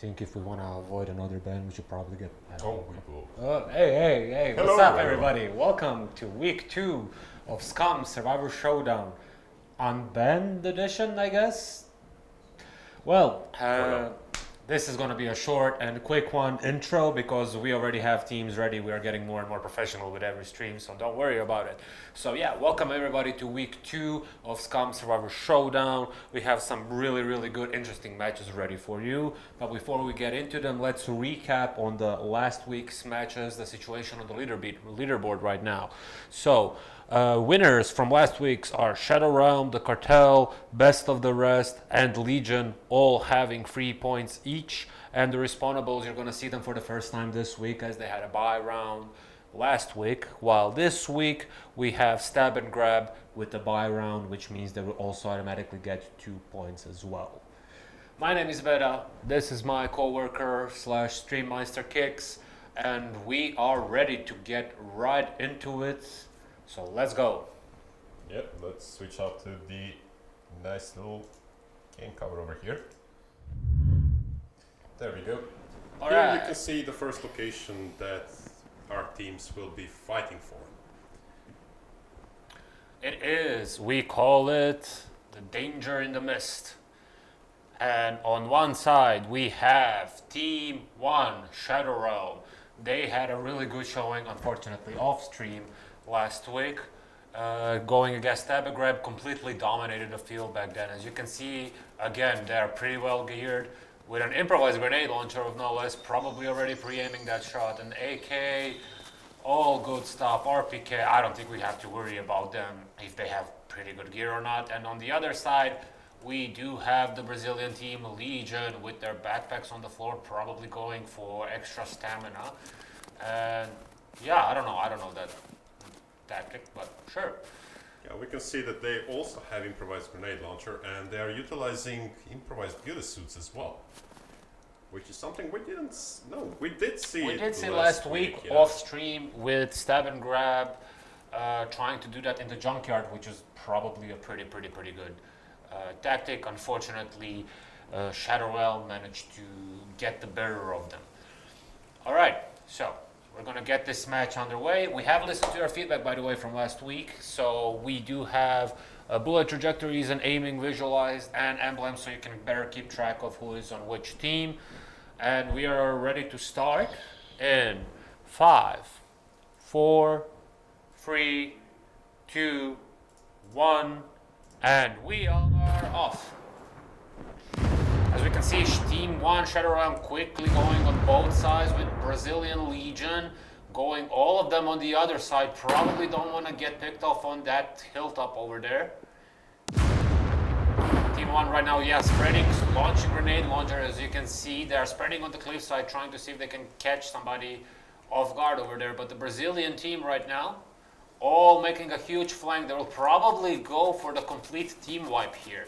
think if we want to avoid another ban, we should probably get. Oh, we will. Hey! Hello, What's up, everyone. everybody? Welcome to week 2 of SCUM Survivors Showdown, unbanned edition, I guess. Well, this is going to be a short and quick one intro because we already have teams ready. We are getting more and more professional with every stream, so don't worry about it. So yeah, welcome everybody to week 2 of SCUM Survivor Showdown. We have some really good, interesting matches ready for you. But before we get into them, let's recap on the last week's matches, the situation on the leaderboard right now. So, winners from last week's are Shadow Realm, the Cartel, Best of the Rest, and Legion, all having 3 points each. And the respawnables, you're going to see them for the first time this week as they had a bye round last week. While this week we have Stab and Grab with the bye round, which means they will also automatically get 2 points as well. My name is Beta. This is my co-worker / Streammeister Kicks, and we are ready to get right into it. So let's go. Yep, let's switch out to the nice little game cover over here. There we go. Here you can see the first location that our teams will be fighting for. It is. We call it the Danger in the Mist. And on one side we have Team 1, Shadow Realm. They had a really good showing, unfortunately off stream last week. Going against Stab and Grab, completely dominated the field back then. As you can see, again, they're pretty well geared with an improvised grenade launcher of no less, probably already pre-aiming that shot. An AK, all good stuff. RPK, I don't think we have to worry about them if they have pretty good gear or not. And on the other side, we do have the Brazilian team, Legion, with their backpacks on the floor, probably going for extra stamina. And yeah, I don't know that tactic, but sure. Yeah, we can see that they also have improvised grenade launcher and they are utilizing improvised ghillie suits as well. Which is something we didn't know. We did see last week yeah. off stream with Stab and Grab, trying to do that in the junkyard, which is probably a pretty good tactic. Unfortunately, Shadow Realm managed to get the better of them. All right, so we're gonna get this match underway. We have listened to your feedback, by the way, from last week. So we do have bullet trajectories and aiming visualized and emblems, so you can better keep track of who is on which team. And we are ready to start in 5, 4, 3, 2, 1, and we are off. As we can see, Team 1, Shadow Realm quickly going on both sides with Brazilian Legion, going all of them on the other side. Probably don't want to get picked off on that hilltop over there. Team 1 right now, yeah, spreading, launching grenade launcher. As you can see, they are spreading on the cliffside, trying to see if they can catch somebody off guard over there. But the Brazilian team right now, all making a huge flank. They will probably go for the complete team wipe here.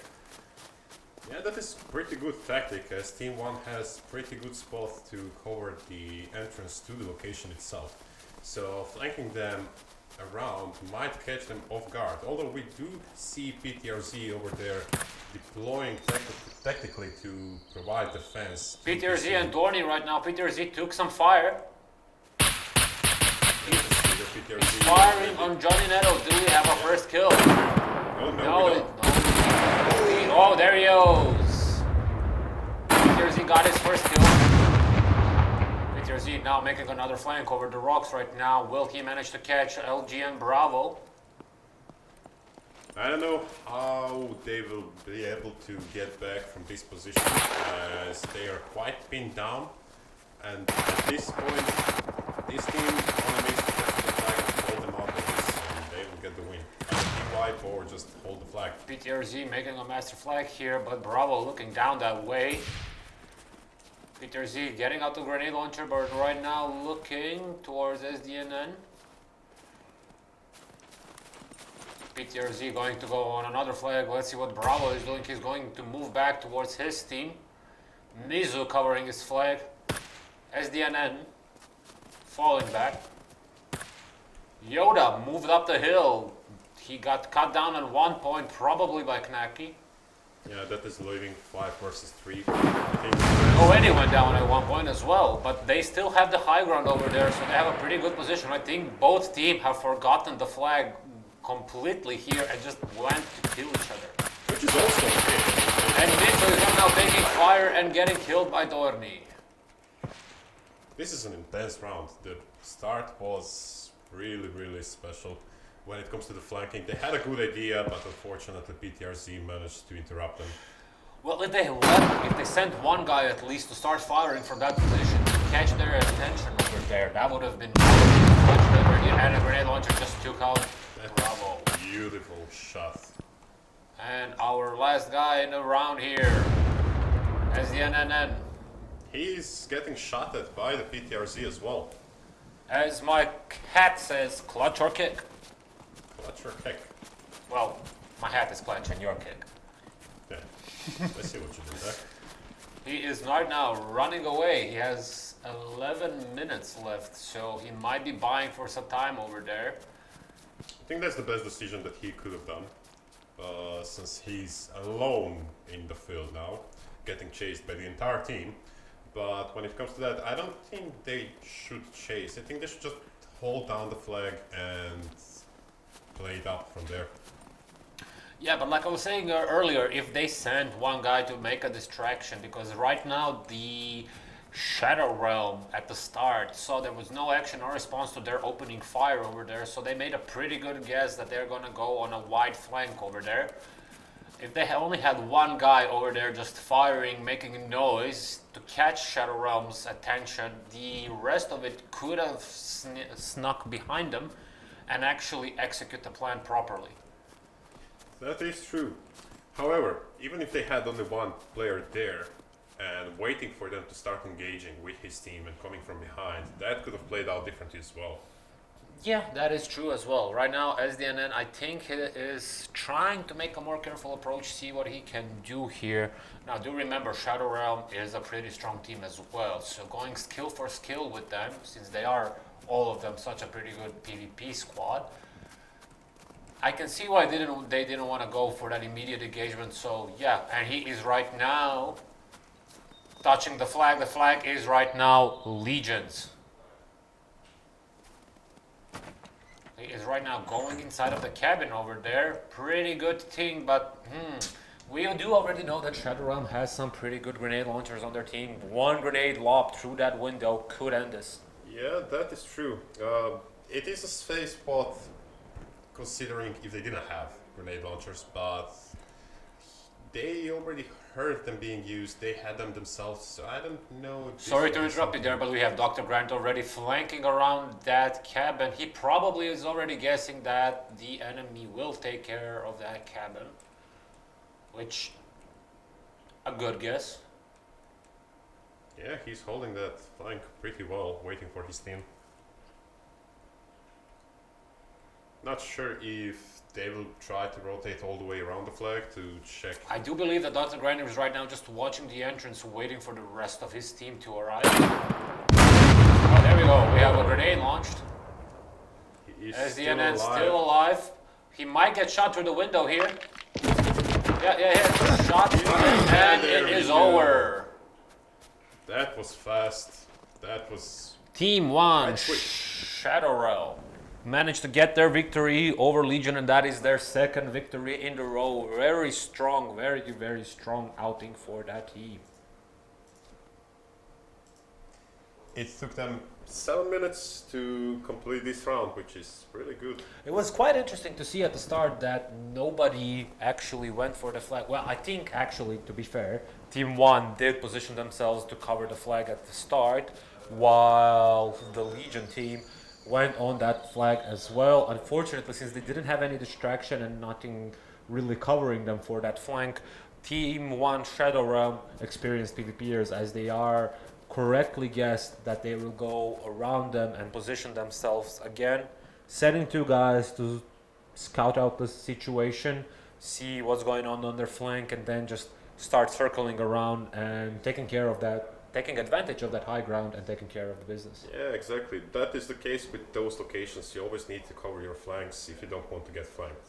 Yeah, that is pretty good tactic as Team 1 has pretty good spot to cover the entrance to the location itself. So flanking them around might catch them off guard. Although we do see PTRZ over there deploying tactically to provide defense. PTRZ and Dorney right now. PTRZ took some fire. He's firing on Johnny Neto. Do we have our first kill? No. Oh, there he goes. PTRZ got his first kill. PTRZ now making another flank over the rocks right now. Will he manage to catch LG and Bravo? I don't know how they will be able to get back from this position as they are quite pinned down. And at this point, this team want to make sure that the flag hold them out of this and they will get the win. Team wipe or just hold the flag. PTRZ making a master flag here, but Bravo looking down that way. PTRZ getting out the grenade launcher, but right now looking towards SDNN. PTRZ going to go on another flag. Let's see what Bravo is doing. He's going to move back towards his team. Mizu covering his flag. SDNN falling back. Yoda moved up the hill. He got cut down at one point, probably by Knacky. Yeah, that is leaving 5 versus 3. I think Already went down at one point as well, but they still have the high ground over there, so they have a pretty good position. I think both teams have forgotten the flag completely here and just went to kill each other. which is also okay. And Mitchell is now taking fire and getting killed by Dorni. This is an intense round. The start was really special. When it comes to the flanking, they had a good idea, but unfortunately PTRZ managed to interrupt them. Well, if they sent one guy at least to start firing from that position to catch their attention over there, that would have been much better. And a grenade launcher just took out Bravo. Beautiful shot. And our last guy in the round here as the NNN. He's getting shot at by the PTRZ as well. As my hat says, clutch or kick. Clutch or kick. Well, my hat is clutch and your kick. Yeah, I see what you did there. He is right now running away. He has 11 minutes left, so he might be buying for some time over there. I think that's the best decision that he could have done. Since he's alone in the field now, getting chased by the entire team. But when it comes to that, I don't think they should chase. I think they should just hold down the flag and play it up from there. Yeah, but like I was saying earlier, if they send one guy to make a distraction, because right now the Shadow Realm at the start saw there was no action or response to their opening fire over there, so they made a pretty good guess that they're gonna go on a wide flank over there. If they only had one guy over there just firing, making a noise to catch Shadow Realm's attention, the rest of it could have snuck behind them and actually execute the plan properly. That is true. However, even if they had only one player there and waiting for them to start engaging with his team and coming from behind, that could have played out differently as well. Yeah, that is true as well. Right now, SDNN, I think he is trying to make a more careful approach, see what he can do here. Now, do remember, Shadow Realm is a pretty strong team as well, so going skill for skill with them, since they are, all of them, such a pretty good PvP squad, I can see why they didn't want to go for that immediate engagement, so yeah, and he is right now touching the flag. The flag is right now Legions. He is right now going inside of the cabin over there. Pretty good thing, but we do already know that Shadow Realm has some pretty good grenade launchers on their team. One grenade lobbed through that window could end this. Yeah, that is true. It is a safe spot considering if they didn't have grenade launchers, but they already heard them being used. They had them themselves, so I don't know. Sorry to interrupt you there, but we have Dr. Grant already flanking around that cabin. He probably is already guessing that the enemy will take care of that cabin, which, a good guess. Yeah, he's holding that flank pretty well, waiting for his team. Not sure if they will try to rotate all the way around the flag to check. I do believe that Dr. Grant is right now just watching the entrance, waiting for the rest of his team to arrive. Oh, there we go. We have a grenade launched. He is SDNN still alive. He might get shot through the window here. Yeah. Shot and it is over. That was fast. That was... Team 1, Right, quick. Shadow Realm, managed to get their victory over Legion, and that is their second victory in a row. Very strong, very strong outing for that team. It took them 7 minutes to complete this round, which is really good. It was quite interesting to see at the start that nobody actually went for the flag. Well, I think actually, to be fair, Team 1 did position themselves to cover the flag at the start, while the Legion team went on that flag as well. Unfortunately, since they didn't have any distraction and nothing really covering them for that flank, Team 1 Shadow Realm experienced PvPers, as they are correctly guessed that they will go around them and position themselves again, sending 2 guys to scout out the situation, see what's going on their flank, and then just start circling around and taking advantage of that high ground and taking care of the business. Yeah, exactly. That is the case with those locations. You always need to cover your flanks if you don't want to get flanked.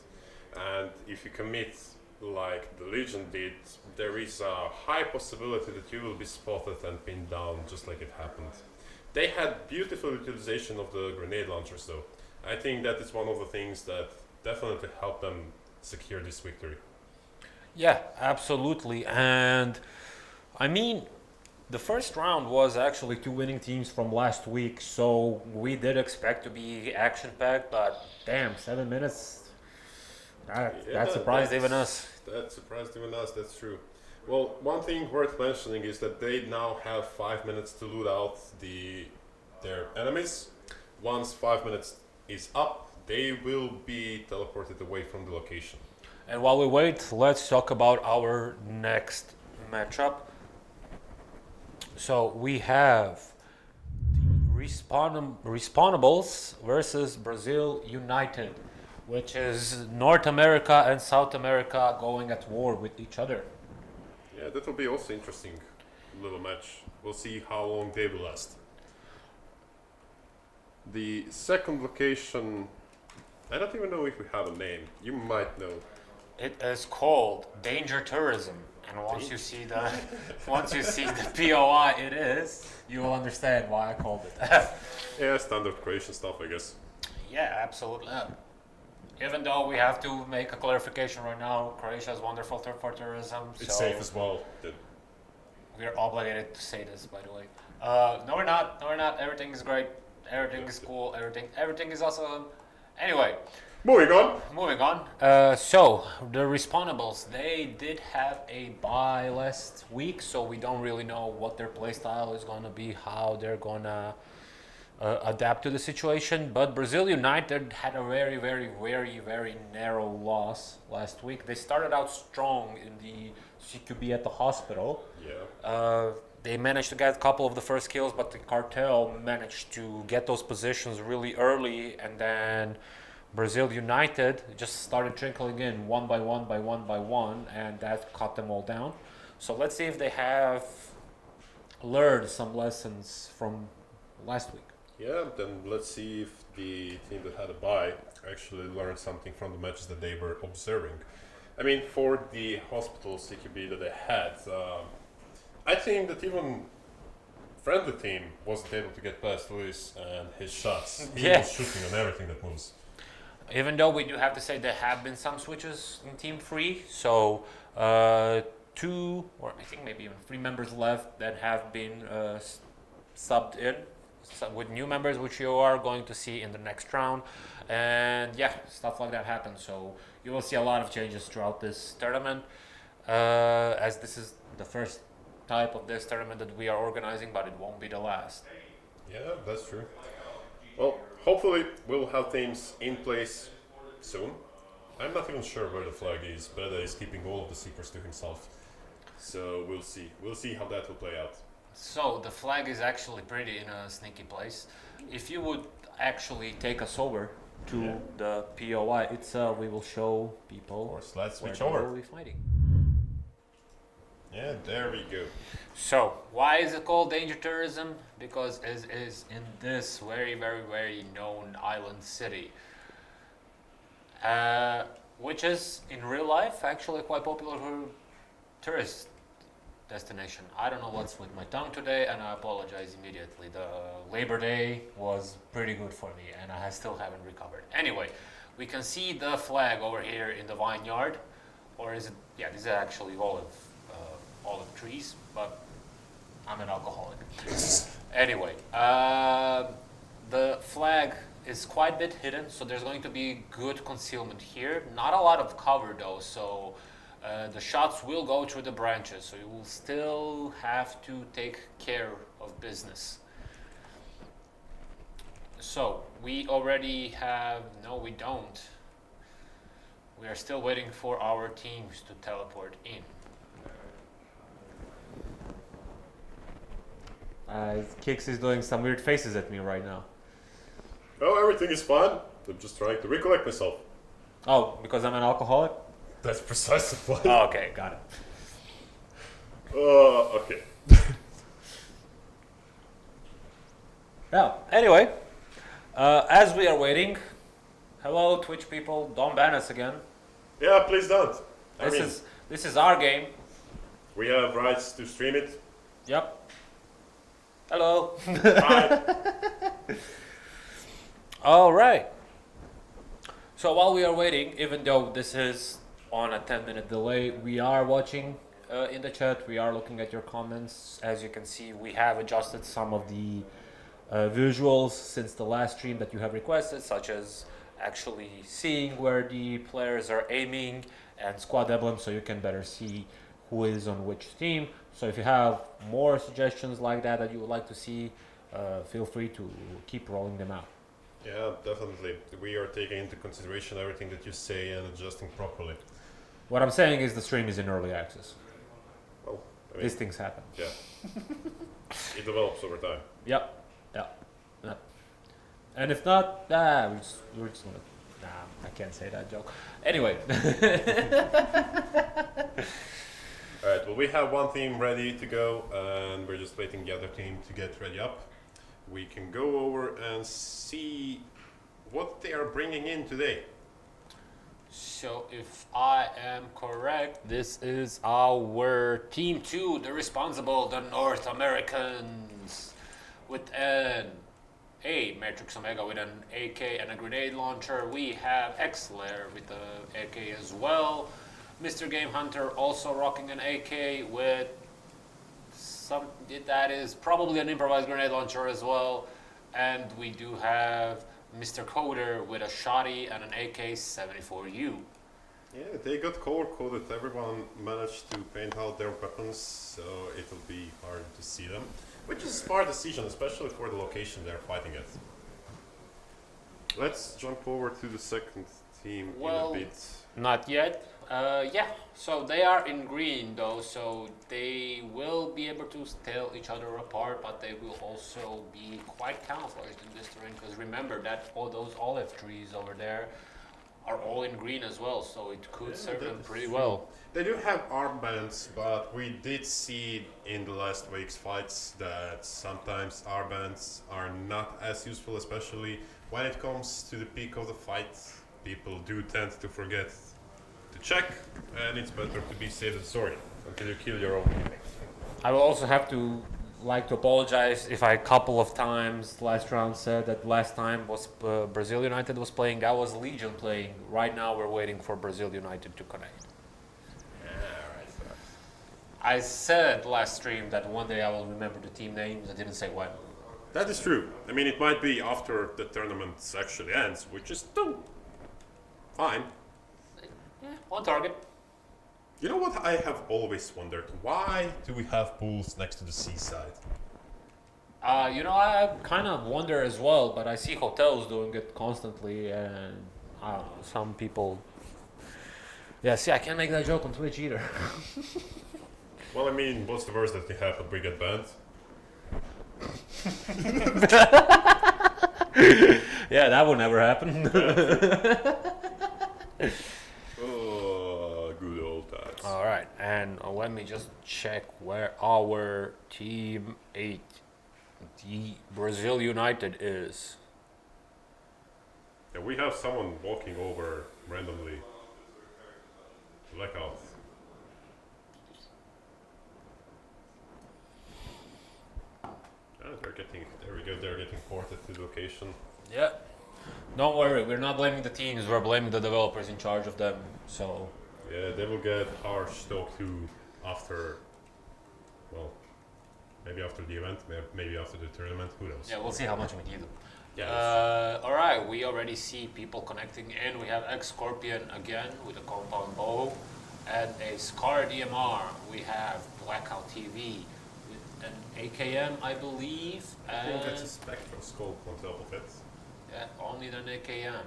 And if you commit like the Legion did, there is a high possibility that you will be spotted and pinned down just like it happened. They had beautiful utilization of the grenade launchers though. I think that is one of the things that definitely helped them secure this victory. Yeah, absolutely. And I mean, the first round was actually two winning teams from last week, so we did expect to be action packed, but damn, 7 minutes. That surprised even us. That surprised even us, that's true. Well, one thing worth mentioning is that they now have 5 minutes to loot out their enemies. Once 5 minutes is up, they will be teleported away from the location. And while we wait, let's talk about our next matchup. So we have the Respawnables versus Brazil United, which is North America and South America going at war with each other. Yeah, that will be also interesting little match. We'll see how long they will last. The second location, I don't even know if we have a name. You might know. It is called Danger Tourism, and once you see the POI, it is. You will understand why I called it that. Yeah, standard Croatian stuff, I guess. Yeah, absolutely. Even though we have to make a clarification right now, Croatia is wonderful for tourism. It's so safe as well. we're obligated to say this, by the way. No, we're not. No, we're not. Everything is great. Everything is cool. Everything is awesome. Anyway. Moving on. So the Respawnables, they did have a bye last week, so we don't really know what their playstyle is going to be, how they're going to adapt to the situation. But Brazil United had a very, very, very, very narrow loss last week. They started out strong in the CQB at the hospital. Yeah. They managed to get a couple of the first kills, but the Cartel managed to get those positions really early, and then Brazil United just started trickling in one by one, and that cut them all down. So let's see if they have learned some lessons from last week. Yeah, then let's see if the team that had a bye actually learned something from the matches that they were observing. I mean, for the hospital CQB that they had, I think that even friendly team wasn't able to get past Luis and his shots. He was shooting on everything that moves. Even though we do have to say there have been some switches in Team 3, so 2 or I think maybe even 3 members left that have been subbed in with new members, which you are going to see in the next round. And yeah, stuff like that happens. So you will see a lot of changes throughout this tournament, as this is the first type of this tournament that we are organizing, but it won't be the last. Yeah, that's true. Well, hopefully we'll have teams in place soon. I'm not even sure where the flag is. Breda is keeping all of the secrets to himself. So we'll see. We'll see how that will play out. So the flag is actually pretty in a sneaky place. If you would actually take us over to the POI itself, we will show people. Of course, let's switch where over. they will be fighting. Yeah, there we go. So, why is it called Danger Tourism? Because it is in this very, very, very known island city, which is in real life actually quite popular for tourist destination. I don't know what's with my tongue today, and I apologize immediately. The Labor Day was pretty good for me, and I still haven't recovered. Anyway, we can see the flag over here in the vineyard, or is it? Yeah, these are actually olive trees, but I'm an alcoholic. Anyway, the flag is quite a bit hidden, so there's going to be good concealment here. Not a lot of cover though, so the shots will go through the branches, so you will still have to take care of business. So we already have, no we don't. We are still waiting for our teams to teleport in. Kix is doing some weird faces at me right now. Oh, everything is fine. I'm just trying to recollect myself. Oh, because I'm an alcoholic? That's precisely why. Oh, okay, got it. Okay. Well, anyway, as we are waiting, hello Twitch people, don't ban us again. Yeah, please don't. I mean, This is our game. we have rights to stream it. Yep. Hello. Hi. All right. So while we are waiting, even though this is on a 10-minute delay, we are watching in the chat. We are looking at your comments. As you can see, we have adjusted some of the visuals since the last stream that you have requested, such as actually seeing where the players are aiming and squad emblem, so you can better see who is on which team. So if you have more suggestions like that that you would like to see, feel free to keep rolling them out. Yeah, definitely. We are taking into consideration everything that you say and adjusting properly. What I'm saying is the stream is in early access. Well, I mean, These things happen. yeah. It develops over time. Yep. And if not, we're just gonna. Nah, I can't say that joke. Anyway. Alright, well, we have one team ready to go, and we're just waiting the other team to get ready up. We can go over and see what they are bringing in today. So if I am correct, this is our team 2, the responsible, the North Americans, with an A Matrix Omega with an AK and a grenade launcher. We have Xlair with the AK as well. Mr. Game Hunter also rocking an AK with some, that is probably an improvised grenade launcher as well. And we do have Mr. Coder with a shotty and an AK-74U. Yeah, they got color coded. Everyone managed to paint out their weapons, so it'll be hard to see them. Which is a smart decision, especially for the location they're fighting at. Let's jump over to the second team in a bit. Not yet. Yeah, so they are in green though, so they will be able to tell each other apart, but they will also be quite camouflaged in this terrain, because remember that all those olive trees over there are all in green as well, so it could serve them pretty well. They do have armbands, but we did see in the last week's fights that sometimes armbands are not as useful, especially when it comes to the peak of the fight. People do tend to forget to check, and it's better to be safe than sorry until you kill your own teammate. I will also have to apologize if I a couple of times last round said that last time was Brazil United was playing, that was Legion playing. Right now we're waiting for Brazil United to connect. I said last stream that one day I will remember the team names. I didn't say when. That is true. I mean, it might be after the tournament actually ends, which is still fine. Yeah, on target. You know what I have always wondered? Why do we have pools next to the seaside? I kind of wonder as well, but I see hotels doing it constantly, and I don't know, some people. Yeah, see, I can't make that joke on Twitch either. Well, I mean, what's the worst that can happen? We get banned? Yeah, that would never happen. Oh, good old times. All right, and let me just check where our team 8, the Brazil United, is. Yeah, we have someone walking over randomly. Blackout. They're getting ported to the location. Yeah. Don't worry, we're not blaming the teams, we're blaming the developers in charge of them, so. Yeah, they will get harsh talk to after, well, maybe after the event, maybe after the tournament, who knows. Yeah, we'll see how much we need them. Yeah. Alright, we already see people connecting in. We have X-Scorpion again with a compound bow and a Scar DMR. We have Blackout TV with an AKM, I believe. I think And that's a spectral scope on top of it. yeah, only an AKM.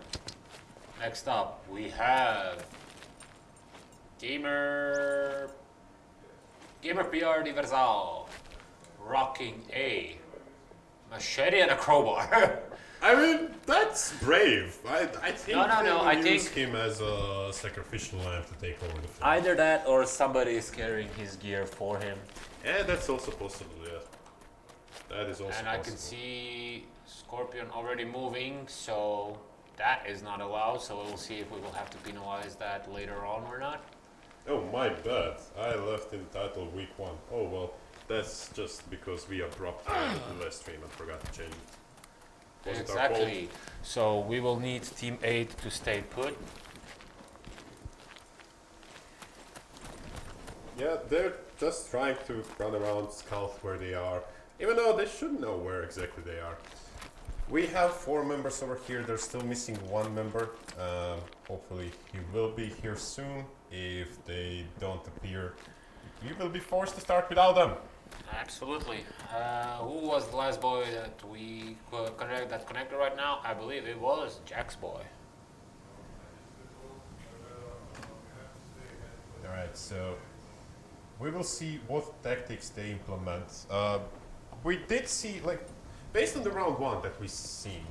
Next up, we have Gamer PR Universal rocking a machete and a crowbar. I mean, that's brave. I think No, they will I use think- him as a sacrificial lamb to take over the field. Either that or somebody is carrying his gear for him. Yeah, that's also possible, yeah. That is also And possible. I can see Scorpion already moving, so that is not allowed. So we'll see if we will have to penalize that later on or not. Oh, my bad. I left in the title week 1. Oh, well, that's just because we abruptly ended the last stream and forgot to change it. Was it our fault? Exactly. So we will need Team 8 to stay put. Yeah, they're just trying to run around, scout where they are, even though they should know where exactly they are. We have 4 members over here. They're still missing 1 member. Hopefully he will be here soon. If they don't appear, we will be forced to start without them. Absolutely. Who was the last boy that we connected right now? I believe it was Jack's boy. Alright, so we will see what tactics they implement. We did see, like, based on the round 1 that we seen,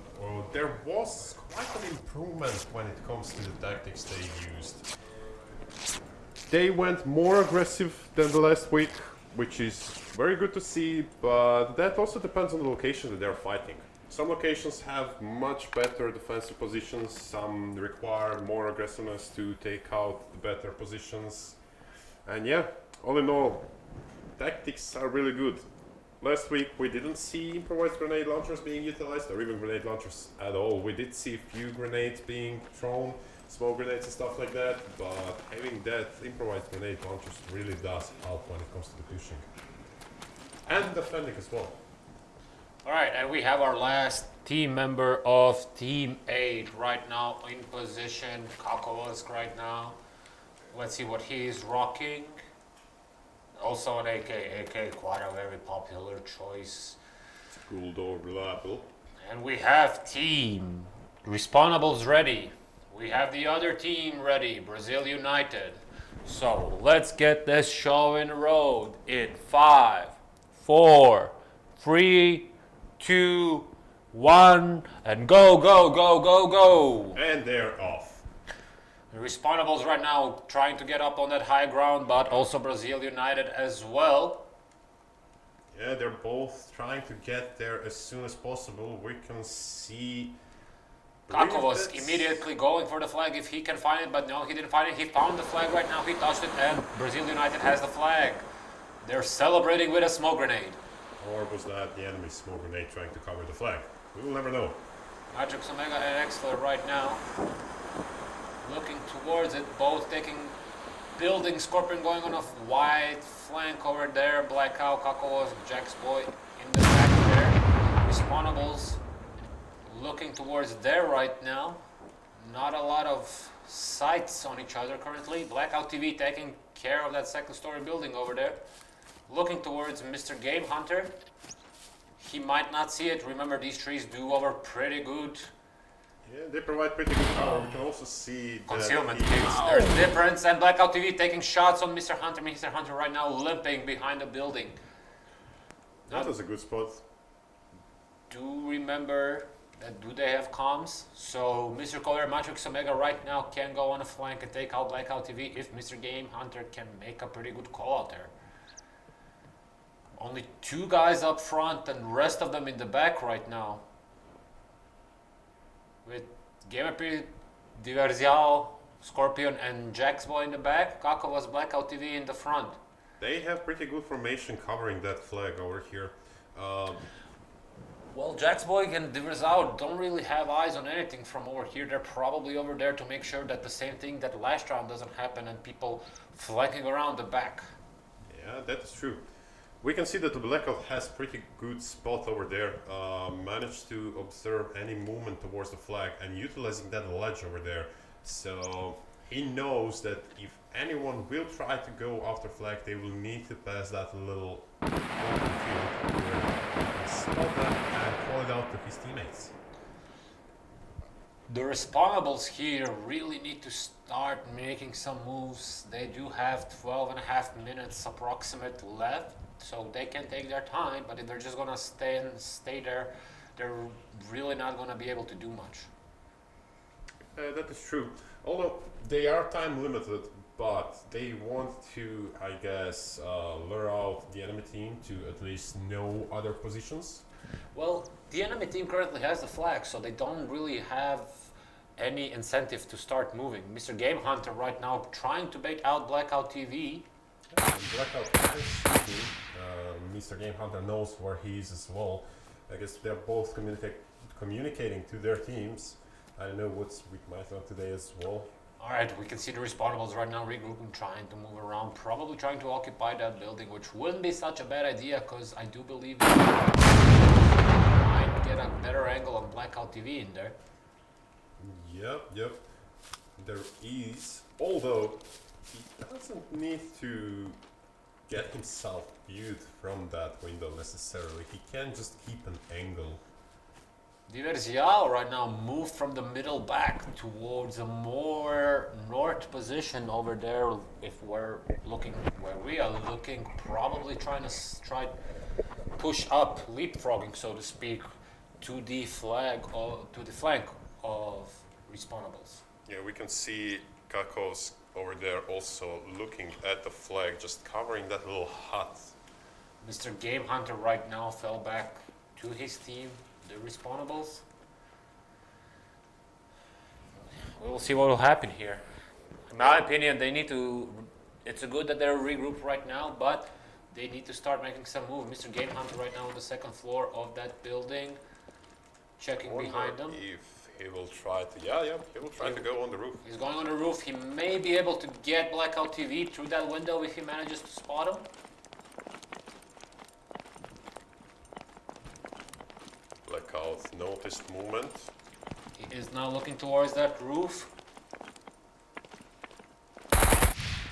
there was quite an improvement when it comes to the tactics they used. They went more aggressive than the last week, which is very good to see, but that also depends on the location that they're fighting. Some locations have much better defensive positions, some require more aggressiveness to take out the better positions. And yeah, all in all, tactics are really good. Last week we didn't see improvised grenade launchers being utilized, or even grenade launchers at all. We did see a few grenades being thrown, smoke grenades and stuff like that, but having that improvised grenade launchers really does help when it comes to the pushing. And defending as well. Alright, and we have our last team member of Team 8 right now in position. Kakovask right now. Let's see what he is rocking. Also an AK, quite a very popular choice. It's cool though, reliable. And we have team respawnables ready. We have the other team ready, Brazil United. So let's get this show in the road in 5, 4, 3, 2, 1, and go, go, go, go, go. And they're off. The respawnables right now trying to get up on that high ground, but also Brazil United as well. Yeah, they're both trying to get there as soon as possible. We can see Kakovask immediately going for the flag if he can find it, but no, he didn't find it. He found the flag right now, he touched it, and Brazil United has the flag. They're celebrating with a smoke grenade. Or was that the enemy smoke grenade trying to cover the flag? We will never know. Matrix Omega and Exler right now looking towards it, both taking building. Scorpion going on a wide flank over there. Black Cow, Kakovask, Jack's boy in the back there. Respawnables looking towards there right now. Not a lot of sights on each other currently. Blackout TV taking care of that second story building over there. Looking towards Mr. Game Hunter. He might not see it. Remember, these trees do over pretty good. Yeah, they provide pretty good cover. We can also see Concealment kits. There's difference, and Blackout TV taking shots on Mr. Hunter. Mr. Hunter right now limping behind the building. That was a good spot. Do remember that do they have comms? So Mr. Collier, Matrix Omega right now can go on a flank and take out Blackout TV if Mr. Game Hunter can make a pretty good call out there. Only 2 guys up front and rest of them in the back right now. With Gamer Diverzial, Scorpion and Jack's boy in the back, Kakovask, Blackout TV in the front. They have pretty good formation covering that flag over here. Well, Jack's boy and Diverzial don't really have eyes on anything from over here. They're probably over there to make sure that the same thing that last round doesn't happen and people flanking around the back. Yeah, that is true. We can see that the Blackout has pretty good spot over there. Managed to observe any movement towards the flag and utilizing that ledge over there. So he knows that if anyone will try to go after flag, they will need to pass that little open field where he can spot that and call it out to his teammates. The respawnables here really need to start making some moves. They do have 12.5 minutes approximate left, so they can take their time, but if they're just gonna stay there, they're really not gonna be able to do much. That is true. Although they are time limited, but they want to, I guess, lure out the enemy team to at least know other positions. Well, the enemy team currently has the flag, so they don't really have any incentive to start moving. Mr. Game Hunter right now trying to bait out Blackout TV. Blackout can see him. Mr. Game Hunter knows where he is as well. I guess they're both communicating to their teams. I don't know what's with my thought today as well. Alright, we can see the respawnables right now regrouping, trying to move around, probably trying to occupy that building, which wouldn't be such a bad idea, because I do believe they might get a better angle on Blackout TV in there. Yep. There is, although he doesn't need to get himself viewed from that window necessarily. He can just keep an angle. Diversial right now moved from the middle back towards a more north position over there. If we're looking where we are looking, probably trying to push up, leapfrogging, so to speak, to the flank of respawnables. Yeah, we can see Kakos over there also looking at the flag, just covering that little hut. Mr. Game Hunter right now fell back to his team, the respawnables. We will see what will happen here. In my opinion, they need to. It's good that they're regrouped right now, but they need to start making some move. Mr. Game Hunter right now on the second floor of that building, checking behind them. If he will try to, he will try to go on the roof. He's going on the roof. He may be able to get Blackout TV through that window if he manages to spot him. Blackout noticed movement. He is now looking towards that roof.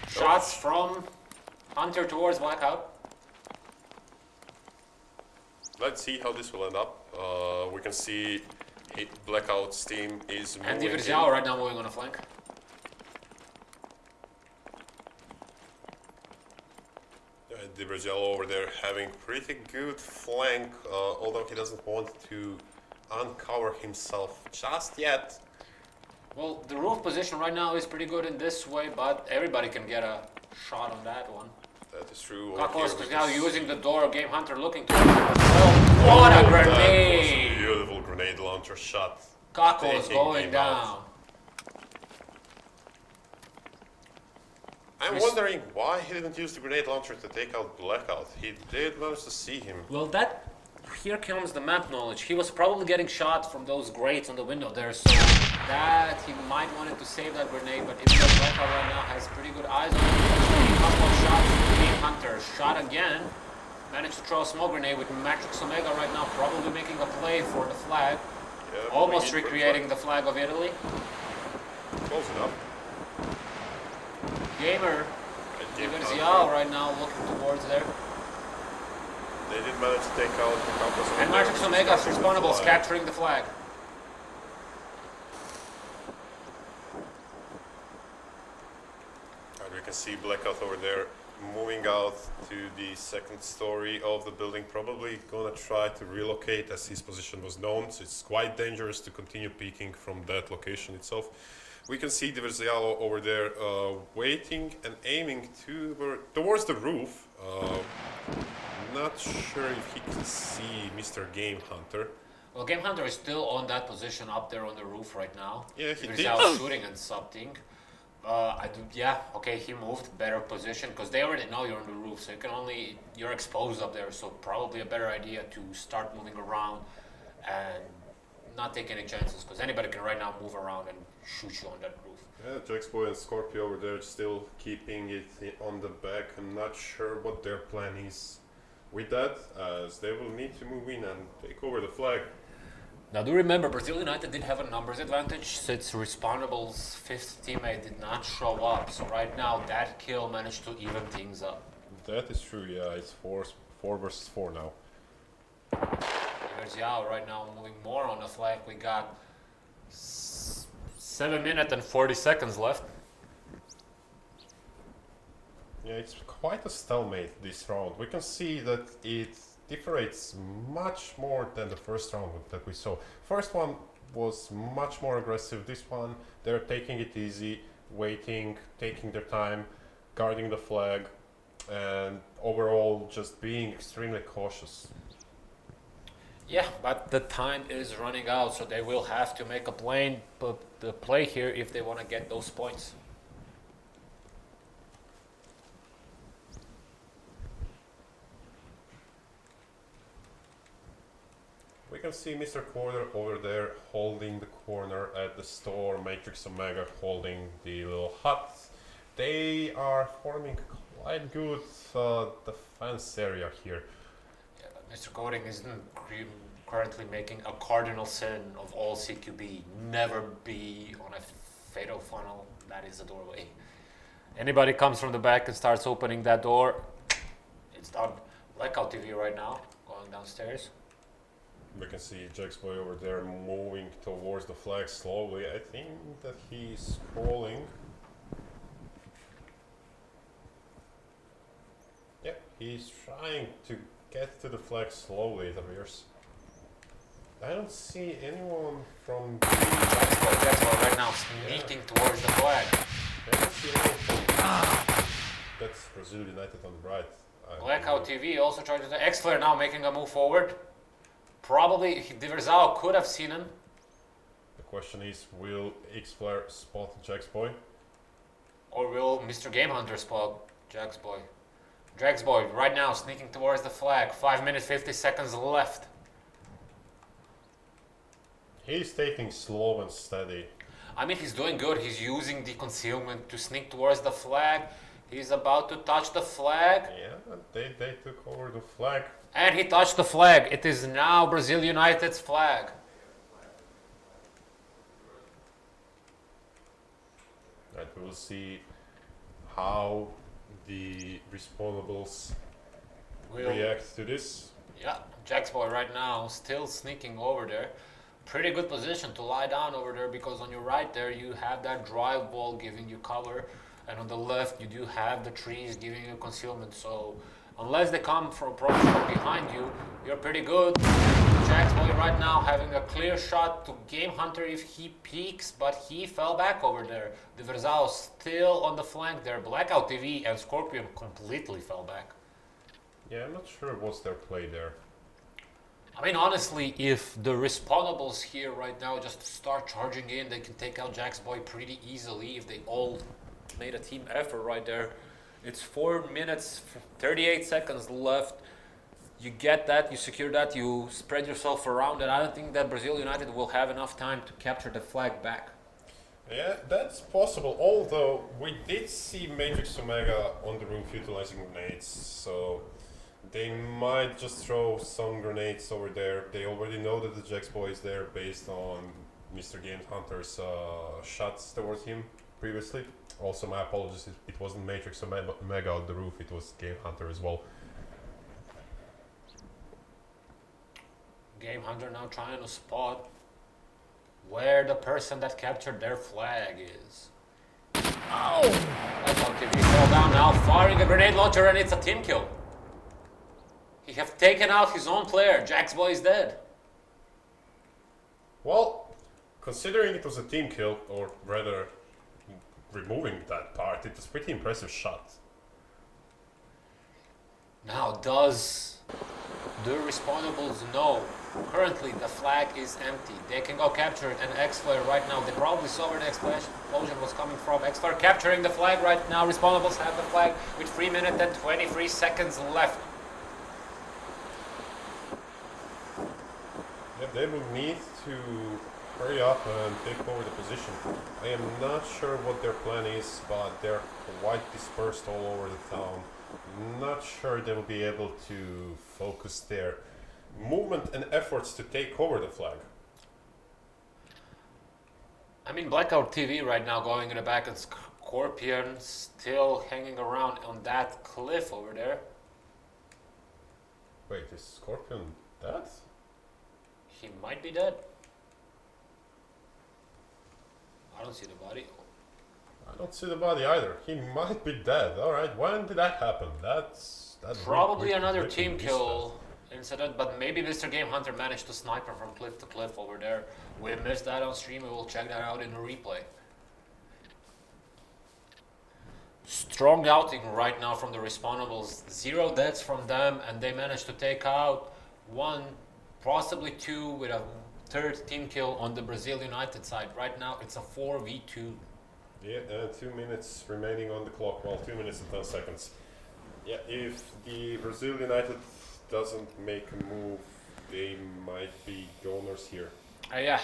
Shots from Hunter towards Blackout. Let's see how this will end up. We can see Blackout's team is moving. And Diversial right now moving on a flank. Diversial over there having pretty good flank, although he doesn't want to uncover himself just yet. Well, the roof position right now is pretty good in this way, but everybody can get a shot on that one. That is true. Kakos is now using the door. Game Hunter looking to. Oh, what a grenade! That was a beautiful grenade launcher shot. Kakos going down. I'm wondering why he didn't use the grenade launcher to take out Blackout. He did manage to see him. Well, here comes the map knowledge. He was probably getting shot from those grates on the window there, so that he might wanted to save that grenade, but even though Blackout right now has pretty good eyes on him, a couple of shots from Game Hunter. Shot again. Managed to throw a smoke grenade with Matrix Omega right now, probably making a play for the flag. Yeah, almost recreating the flag of Italy. Close enough. Gamer, Diversial right now looking towards there. They did manage to take out the Campus. And Matrix Omega's respawnables capturing the flag. And we can see Blackout over there moving out to the second story of the building, probably gonna try to relocate as his position was known, so it's quite dangerous to continue peeking from that location itself. We can see Diversial over there waiting and aiming towards the roof. Not sure if he can see Mr. Game Hunter. Well, Game Hunter is still on that position up there on the roof right now. Yeah, he did. Without shooting and something. He moved, better position, because they already know you're on the roof, so you're exposed up there, so probably a better idea to start moving around and not take any chances, because anybody can right now move around and shoot you on that roof. Yeah, Jaxboy and Scorpio over there still keeping it on the back. I'm not sure what their plan is with that, as they will need to move in and take over the flag. Now do remember, Brazil United did have a numbers advantage since Respawnable's fifth teammate did not show up. So right now that kill managed to even things up. That is true, yeah, it's 4 versus 4 now. Here's Yao right now moving more on the flag. We got 7 minutes and 40 seconds left. Yeah, it's quite a stalemate this round. We can see that it differs much more than the first round that we saw. First one was much more aggressive. This one, they're taking it easy, waiting, taking their time, guarding the flag, and overall just being extremely cautious. Yeah, but the time is running out, so they will have to make a play here if they want to get those points. We can see Mr. Corner over there holding the corner at the store, Matrix Omega holding the little hut. They are forming quite good defense area here. Yeah, but Mr. Coding is currently making a cardinal sin of all CQB. Never be on a fatal funnel. That is the doorway. Anybody comes from the back and starts opening that door, it's done. Blackout TV right now, going downstairs. We can see Jaxboy over there moving towards the flag slowly. I think that he's scrolling. Yeah, he's trying to get to the flag slowly, it appears. I don't see anyone from the... Jaxboy right now sneaking towards the flag. I don't see anyone from... That's Brazil United on the right. Blackout TV also trying to... X-Flare now making a move forward. Probably Diverzao could have seen him. The question is, will X-Flare spot Jaxboy? Or will Mr. Game Hunter spot Jaxboy? Jaxboy right now sneaking towards the flag. 5 minutes 50 seconds left. He's taking slow and steady. I mean, he's doing good. He's using the concealment to sneak towards the flag. He's about to touch the flag. Yeah, they took over the flag. And he touched the flag. It is now Brazil United's flag. And we will see how the respawnables react to this. Yeah, Jaxboy right now still sneaking over there. Pretty good position to lie down over there because on your right there you have that drive wall giving you cover, and on the left you do have the trees giving you concealment. So unless they come from behind you, you're pretty good. Jaxboy right now having a clear shot to Game Hunter if he peeks, but he fell back over there. Diverzao still on the flank there. Blackout TV and Scorpion completely fell back. Yeah, I'm not sure what's their play there. I mean, honestly, if the respawnables here right now just start charging in, they can take out Jaxboy pretty easily if they all made a team effort right there. It's 4 minutes, 38 seconds left. You get that, you secure that, you spread yourself around, and I don't think that Brazil United will have enough time to capture the flag back. Yeah, that's possible, although we did see Matrix Omega on the roof utilizing grenades, so they might just throw some grenades over there. They already know that the Jaxboy is there based on Mr. Game Hunter's shots towards him previously. Also, my apologies, it wasn't Matrix Omega on the roof, it was Game Hunter as well. Game Hunter now trying to spot where the person that captured their flag is. Oh! That's how TV fell down now, firing a grenade launcher, and it's a team kill. He has taken out his own player. Jaxboy is dead. Well, considering it was a team kill, or rather removing that part, it was a pretty impressive shot. Now, does the respawnables know? Currently, the flag is empty. They can go capture it, and X-Flare right now, they probably saw where the explosion was coming from. X-Flare capturing the flag right now. Respawnables have the flag with 3 minutes and 23 seconds left. Yeah, they will need to hurry up and take over the position. I am not sure what their plan is, but they're quite dispersed all over the town. Not sure they will be able to focus their movement and efforts to take over the flag. I mean, Blackout TV right now going in the back, and Scorpion still hanging around on that cliff over there. Wait, is Scorpion dead? He might be dead. I don't see the body. I don't see the body either. He might be dead. Alright, when did that happen? That's probably another team kill incident, but maybe Mr. Game Hunter managed to snipe him from cliff to cliff over there. We missed that on stream, we will check that out in a replay. Strong outing right now from the respawnables. 0 deaths from them, and they managed to take out one possibly 2 with a third team kill on the Brazil United side. Right now it's a 4v2. Yeah, 2 minutes remaining on the clock. Well, 2 minutes and 10 seconds. Yeah, if the Brazil United doesn't make a move, they might be goners here. Yeah,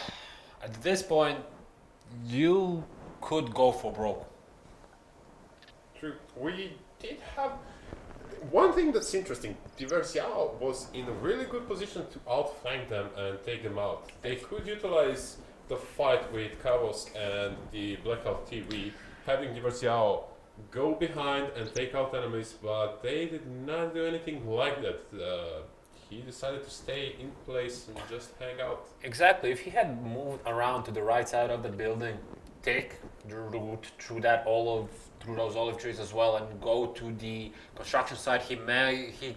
at this point, you could go for broke. True. We did have one thing that's interesting. Diversial was in a really good position to outflank them and take them out. They could utilize the fight with Kavos and the Blackout TV, having Diversial go behind and take out enemies, but they did not do anything like that. He decided to stay in place and just hang out. Exactly. If he had moved around to the right side of the building, take the route through those olive trees as well, and go to the construction site, he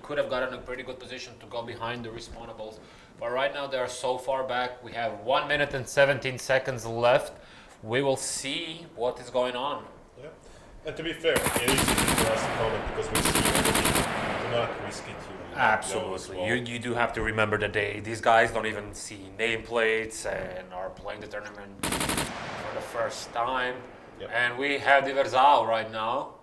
could have gotten a pretty good position to go behind the respawnables. But right now they are so far back. We have 1 minute and 17 seconds left. We will see what is going on. Yeah. And to be fair, it is easy for us to comment because we see already. Do not risk it. Absolutely. You do have to remember that these guys don't even see nameplates and are playing the tournament for the first time. Yep. And we have Diversal right now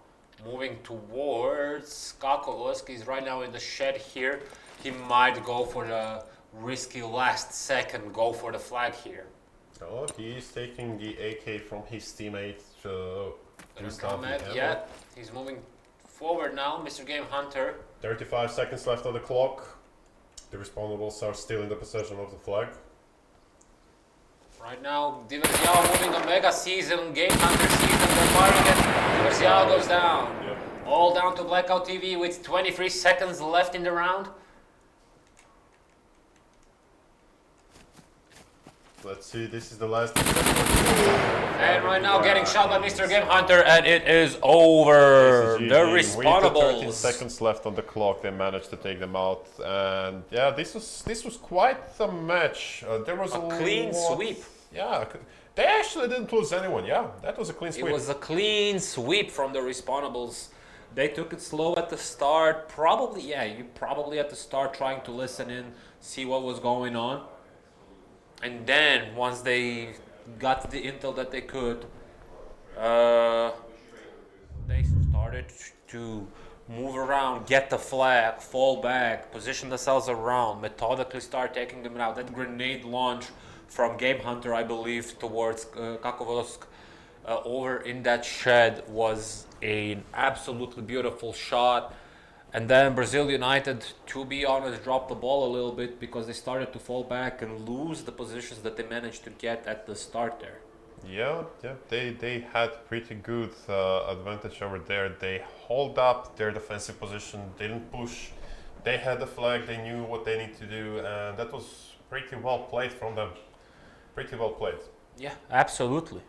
moving towards Kakovosk. He's right now in the shed here. He might go for the risky last second, go for the flag here. Oh, he's taking the AK from his teammate to Comment, yeah, he's moving forward now, Mr. Game Hunter. 35 seconds left on the clock. The respawnables are still in the possession of the flag. Right now, Diversial moving a mega season, Game Hunter season, they're firing it. Diversial goes down. Yep. All down to Blackout TV with 23 seconds left in the round. Let's see, this is the last. And right now getting shot by Mr. Game Hunter, and it is over. The respawnables. 13 seconds left on the clock. They managed to take them out, and yeah, this was quite a match. There was a clean sweep. Yeah, they actually didn't lose anyone. Yeah, that was a clean sweep. It was a clean sweep from the respawnables. They took it slow at the start. Probably at the start trying to listen in, see what was going on. And then once they got the intel that they could, they started to move around, get the flag, fall back, position themselves around, methodically start taking them out. That grenade launch from Game Hunter, I believe, towards Kakovosk over in that shed was an absolutely beautiful shot. And then Brazil United, to be honest, dropped the ball a little bit because they started to fall back and lose the positions that they managed to get at the start there. Yeah, they had pretty good advantage over there. They hold up their defensive position, didn't push. They had the flag, they knew what they need to do, and that was pretty well played from them. Pretty well played. Yeah, absolutely.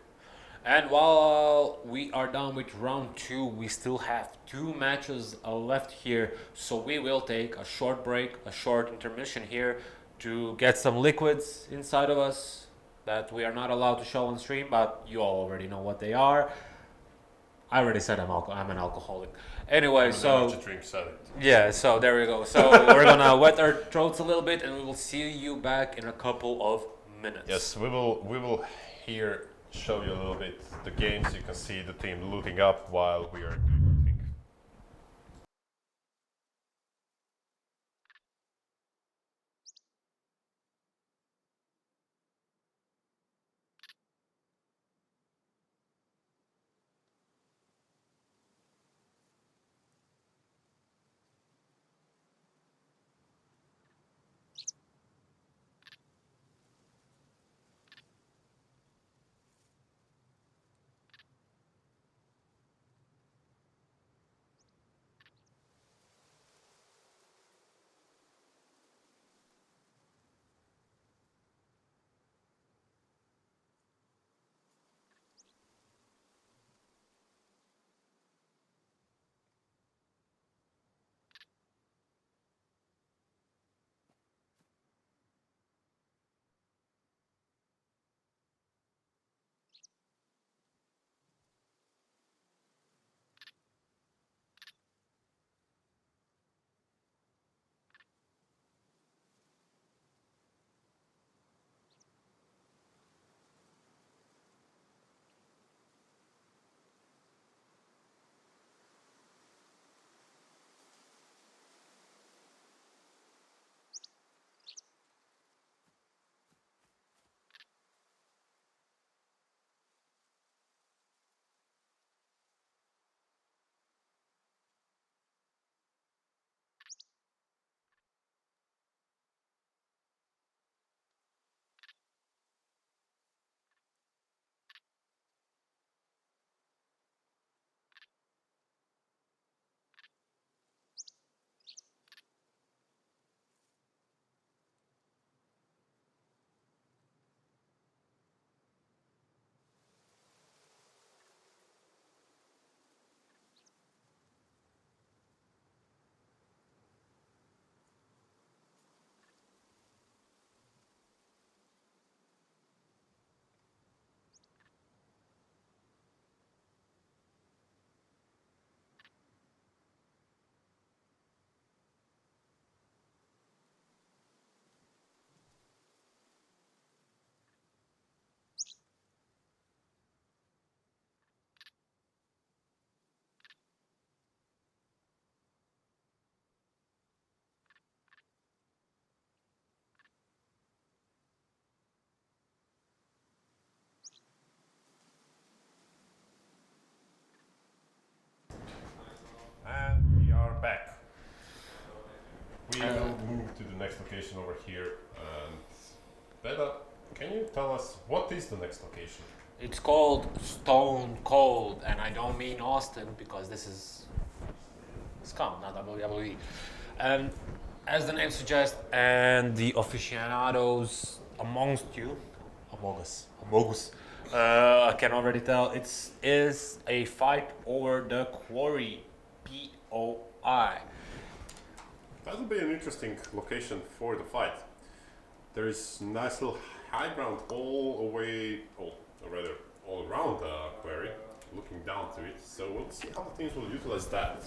And while we are done with round 2, we still have 2 matches left here. So we will take a short break, a short intermission here to get some liquids inside of us that we are not allowed to show on stream, but you all already know what they are. I already said I'm an alcoholic. Anyway, so yeah, so there we go. So we're gonna wet our throats a little bit, and we will see you back in a couple of minutes. Yes, we will here show you a little bit the games. You can see the team looting up while we are doing our thing. location over here. And Beta, can you tell us what is the next location? It's called Stone Cold, and I don't mean Austin because this is SCUM, not WWE. And as the name suggests, and the aficionados amongst you, among us, I can already tell, it is a fight over the quarry, POI. That will be an interesting location for the fight. There is nice little high ground all around the quarry, looking down to it. So we'll see how the teams will utilize that.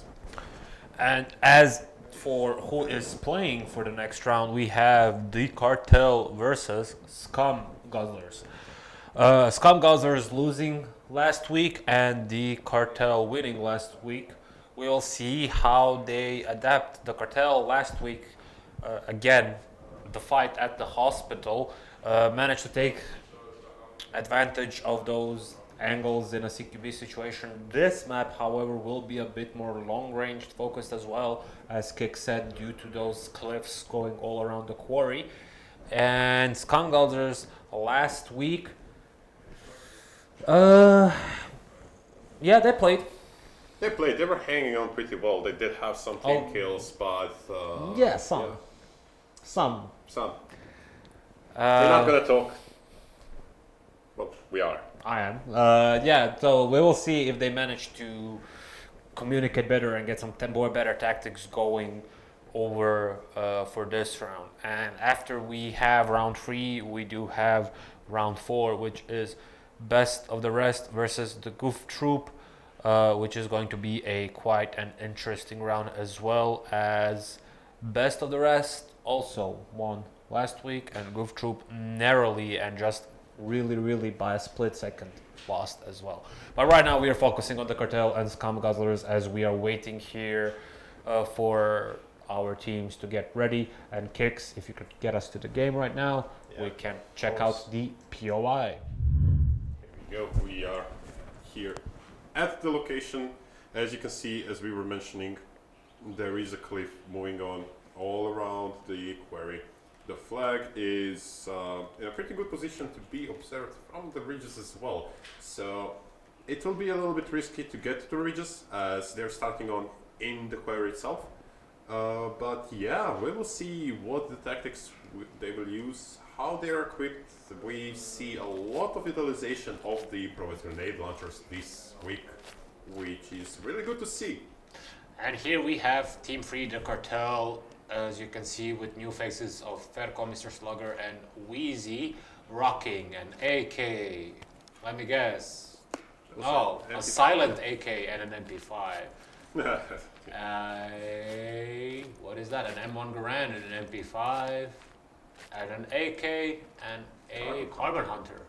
And as for who is playing for the next round, we have the Cartel versus SCUM Guzzlers. SCUM Guzzlers losing last week and the Cartel winning last week. We will see how they adapt. The Cartel last week, again, the fight at the hospital, managed to take advantage of those angles in a CQB situation. This map, however, will be a bit more long-range focused as well, as Kick said, due to those cliffs going all around the quarry. And SCUM Guzzlers last week, yeah, they played. They were hanging on pretty well. They did have some team kills, but yeah, some. We're not gonna talk. Well, we are. I am. Yeah, so we will see if they manage to communicate better and get some better tactics going over for this round. And after we have round 3, we do have round 4, which is best of the rest versus the Goof Troop, which is going to be quite an interesting round, as well as best of the rest also won last week, and Goof Troop narrowly and just really by a split second lost as well. But right now we are focusing on the Cartel and SCUM Guzzlers as we are waiting here for our teams to get ready. And Kicks, if you could get us to the game right now, we can check out the POI. Here we go. We are here at the location. As you can see, as we were mentioning, there is a cliff moving on all around the quarry. The flag is in a pretty good position to be observed from the ridges as well. So it will be a little bit risky to get to the ridges as they're starting on in the quarry itself. But yeah, we will see what the tactics they will use, how they are equipped. We see a lot of utilization of the improvised grenade launchers this week, which is really good to see. And here we have Team 3, the Cartel, as you can see, with new faces of Ferko, Mr. Slugger, and Wheezy, rocking an AK. Let me guess. Oh, a silent AK and an MP5. What is that? An M1 Garand and an MP5, and an AK and a Carbon Hunter.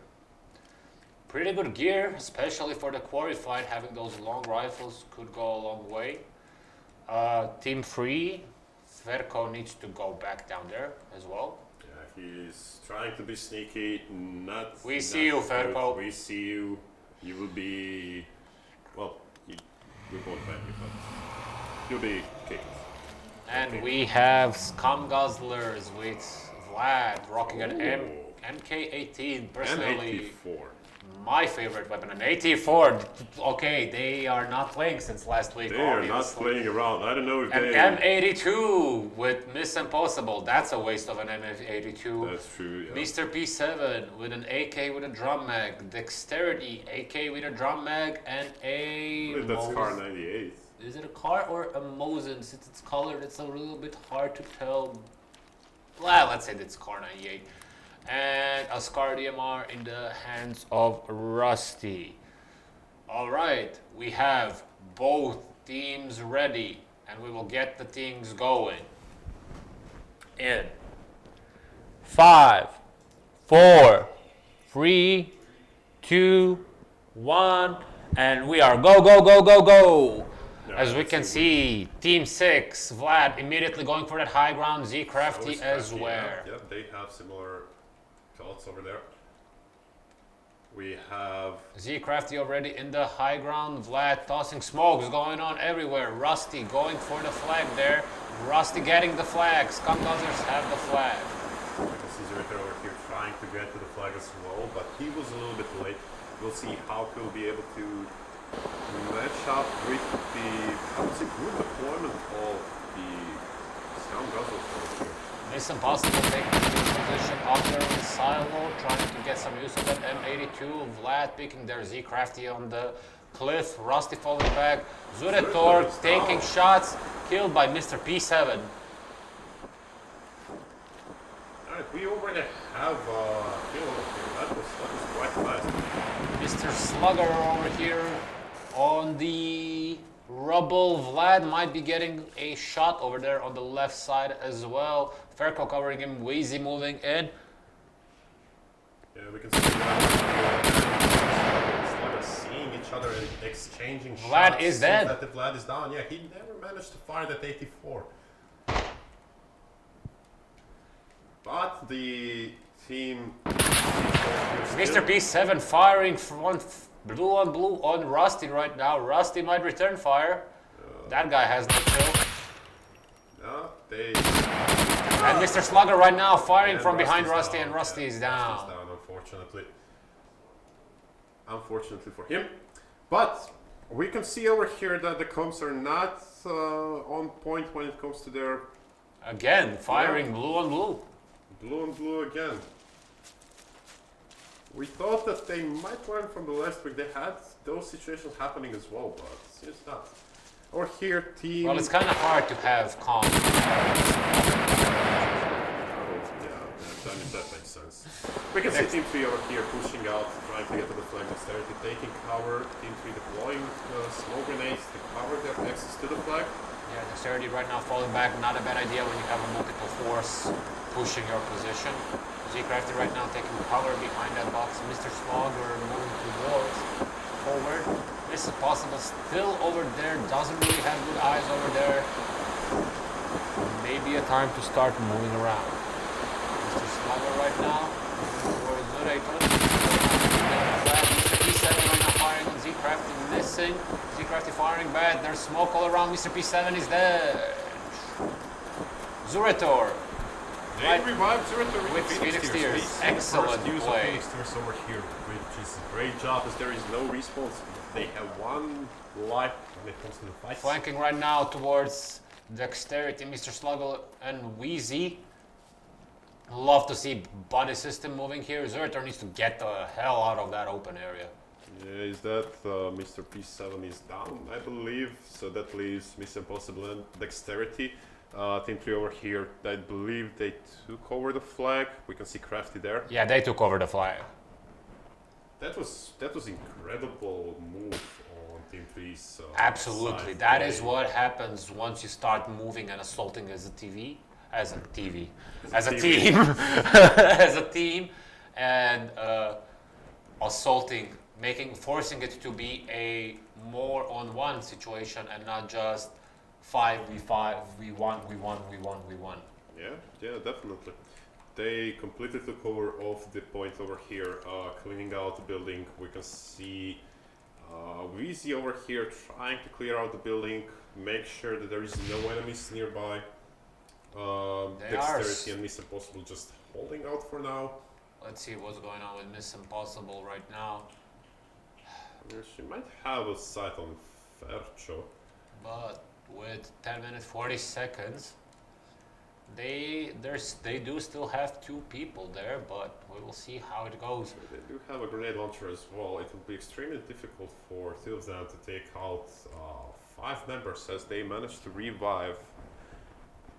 Pretty good gear, especially for the quarry fight. Having those long rifles could go a long way. Team 3, Ferko needs to go back down there as well. Yeah, he's trying to be sneaky. We see you, Ferko. We see you. You will be. Well, we won't ban you, but you'll be kicked. And okay, we have SCUM Guzzlers with Vlad rocking an MK18. Personally, an 84. My favorite weapon, an 84. Okay, they are not playing since last week. They are not playing around. I don't know if they... An M82 with Miss Impossible. That's a waste of an M82. That's true, yeah. Mr. P7 with an AK with a drum mag. Dexterity, AK with a drum mag, and a... I believe that's car 98. Is it a car or a Mosin? Since it's colored, it's a little bit hard to tell. Well, let's say it's car 98. And a Scar DMR in the hands of Rusty. Alright, we have both teams ready, and we will get the things going. In 5, 4, 3, 2, 1, and we are go! Yeah, as we can see, Team 6, Vlad immediately going for that high ground, Z Crafty as well. Yeah, they have similar thoughts over there. We have Z Crafty already in the high ground. Vlad tossing smokes going on everywhere. Rusty going for the flag there. Rusty getting the flag. SCUM Guzzlers have the flag. I can see Zuriter over here trying to get to the flag as well, but he was a little bit late. We'll see how he'll be able to match up with the, I would say, good deployment of the SCUM Guzzlers over here. It's impossible taking this position up there in silo, trying to get some use of that M82. Vlad picking their Z Crafty on the cliff. Rusty falling back. Zuritor taking shots, killed by Mr. P7. Alright, we already have a kill over here. That was quite fast. Mr. Slugger over here on the rubble. Vlad might be getting a shot over there on the left side as well. Ferko covering him. Wheezy moving in. Yeah, we can see Slugger seeing each other and exchanging shots. Vlad is dead. That the Vlad is down. Yeah, he never managed to fire that 84. But the team... Mr. P7 firing from blue on Rusty right now. Rusty might return fire. That guy has no kill. No, they... And Mr. Slugger right now firing And from behind Rusty's Rusty, down. and Rusty Yeah, is down. Rusty's down, unfortunately. Unfortunately for him. But we can see over here that the comps are not on point when it comes to their Again, firing blue on blue. blue and blue again. We thought that they might learn from the last week. They had those situations happening as well, but seems not. Over here, team... Well, it's kind of hard to have calm. Oh, yeah, that makes sense. We can see Team 3 over here pushing out, trying to get to the flank dexterity, taking cover. Team 3 deploying smoke grenades to cover their access to the flag. Yeah, dexterity right now falling back. Not a bad idea when you have a multiple force pushing your position. Z Crafty right now taking cover behind that box. Mr. Slugger moving towards forward. This is possible. Still over there. Doesn't really have good eyes over there. Maybe a time to start moving around. Mr. Slugger right now. Towards Zurator. Mr. P7 right now firing on Z Crafty, missing. Z Crafty firing bad. There's smoke all around. Mr. P7 is dead. Zurator. They revived Zuriter with Phoenix Tears. Excellent use of play. Phoenix Tears over here, which is a great job as there is no response. They have one life when it comes to the fight. Flanking right now towards dexterity, Mr. Sluggle and Wheezy. Love to see body system moving here. Zurator needs to get the hell out of that open area. Yeah, is that Mr. P7 is down, I believe. So that leaves Miss Impossible and Dexterity. Team 3 over here, I believe they took over the flag. We can see Crafty there. Yeah, they took over the flag. That was incredible move on Team 3's Absolutely. side. That is what happens once you start moving and assaulting as a team, as a team, and assaulting, forcing it to be a more on one situation and not just 5v5, we won. Yeah, definitely. They completely took over of the point over here, cleaning out the building. We can see Wheezy over here trying to clear out the building, make sure that there is no enemies nearby. Dexterity and Miss Impossible just holding out for now. Let's see what's going on with Miss Impossible right now. She might have a sight on Fercho. But with 10 minutes 40 seconds, they do still have two people there, but we will see how it goes. They do have a grenade launcher as well. It will be extremely difficult for two of them to take out 5 members as they manage to revive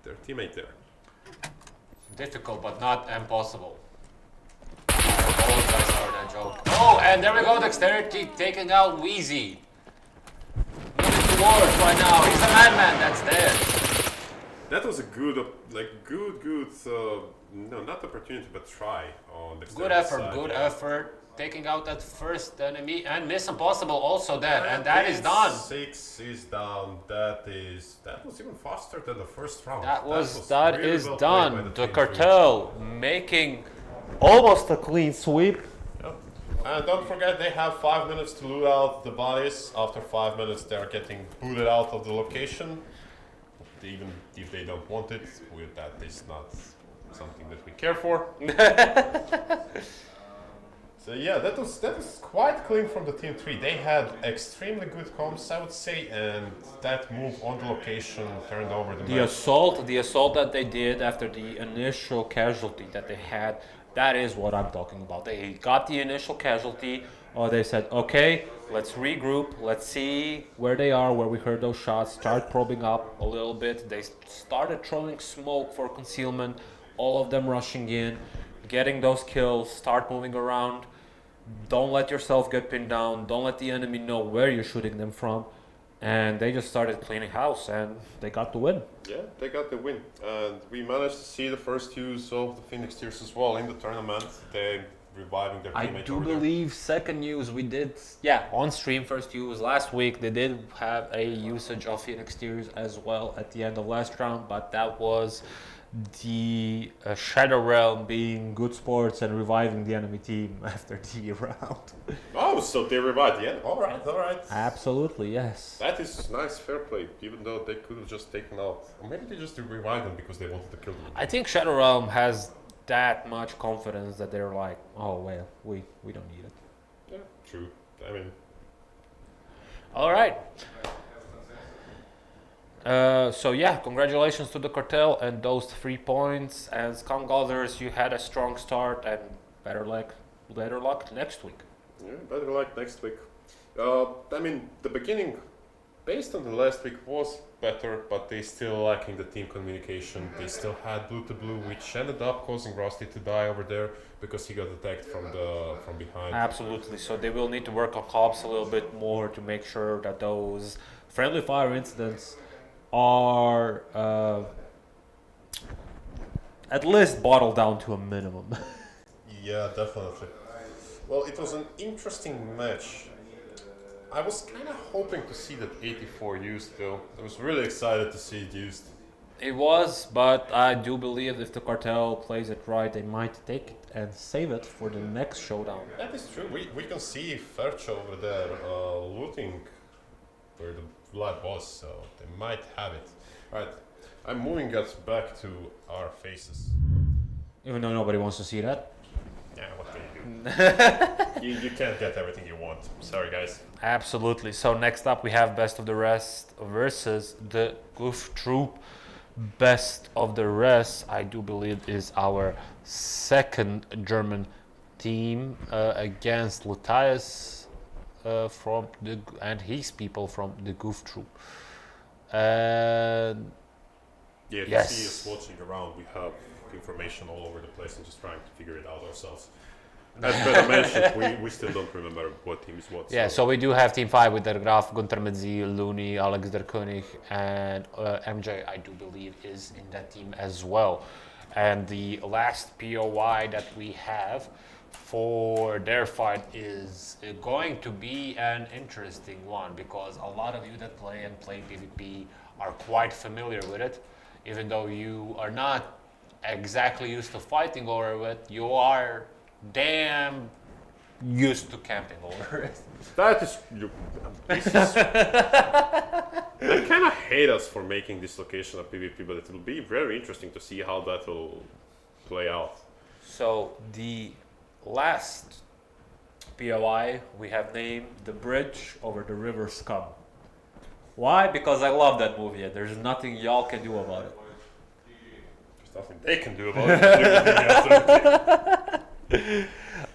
their teammate there. Difficult, but not impossible. I apologize for that joke. Oh, and there we go, Dexterity taking out Wheezy. Moving towards right now. He's the madman that's dead. That was a good, no, not opportunity, but try on Dexterity. Good effort, side, good yeah. effort. Taking out that first enemy, and Miss Impossible also dead, and that is done. 6 is down. That was even faster than the first round. That really is well played done. by The team Cartel making almost a clean sweep. Yep. And don't forget, they have 5 minutes to loot out the bodies. After 5 minutes, they are getting booted out of the location. Even if they don't want it, that is not something that we care for. So yeah, that was quite clean from the Team 3. They had extremely good comms, I would say, and that move on the location turned over the match. The assault that they did after the initial casualty that they had, that is what I'm talking about. They got the initial casualty, or they said, okay, let's regroup, let's see where they are, where we heard those shots, start probing up a little bit. They started throwing smoke for concealment, all of them rushing in, getting those kills, start moving around. Don't let yourself get pinned down, don't let the enemy know where you're shooting them from. And they just started cleaning house, and they got the win. Yeah, they got the win. And we managed to see the first use of the Phoenix Tears as well in the tournament. They reviving their teammate. I do believe second use we did, on stream. First use last week, they did have a usage of Phoenix Tears as well at the end of last round, but that was the Shadow Realm being good sports and reviving the enemy team after the round. Oh, so they revived the end. All right. Absolutely, yes. That is nice, fair play. Even though they could have just taken out, or maybe they just revived them because they wanted to kill them. I think Shadow Realm has that much confidence that they're like, oh well, we don't need it. Yeah, true. I mean, all right. So yeah, congratulations to the Cartel and those 3 points. And SCUM Guzzlers, you had a strong start, and better luck next week. Yeah, better luck next week. I mean, the beginning, based on the last week, was better, but they still lacking the team communication. They still had blue to blue, which ended up causing Rusty to die over there because he got attacked from behind. Absolutely. So they will need to work on cops a little bit more to make sure that those friendly fire incidents are at least bottled down to a minimum. Yeah, definitely. Well, it was an interesting match. I was kind of hoping to see that 84 used though. I was really excited to see it used. It was, but I do believe if the Cartel plays it right, they might take it and save it for the next showdown. That is true. We can see Ferch over there looting where the blood was, so they might have it. Alright, I'm moving us back to our faces. Even though nobody wants to see that. Yeah, what can you do? you can't get everything you want. Sorry, guys. Absolutely. So next up we have Best of the Rest versus the Goof Troop. Best of the Rest, I do believe, is our second German team against Lutias and his people from the Goof Troop. Yeah, if yes. you see us watching around, we have information all over the place and just trying to figure it out ourselves. As Peter mentioned, we still don't remember what team is what. Yeah, so we do have Team 5 with Der Graf, Gunter Medzi, Looney, Alex Der König, and MJ, I do believe, is in that team as well. And the last POI that we have for their fight is going to be an interesting one, because a lot of you that play PvP are quite familiar with it. Even though you are not exactly used to fighting over it, you are damn used to camping over it. That is... I kind of hate us for making this location a PvP, but it will be very interesting to see how that will play out. So the last POI we have named The Bridge Over the River Scum. Why? Because I love that movie and there's nothing y'all can do about it. There's nothing they can do about it.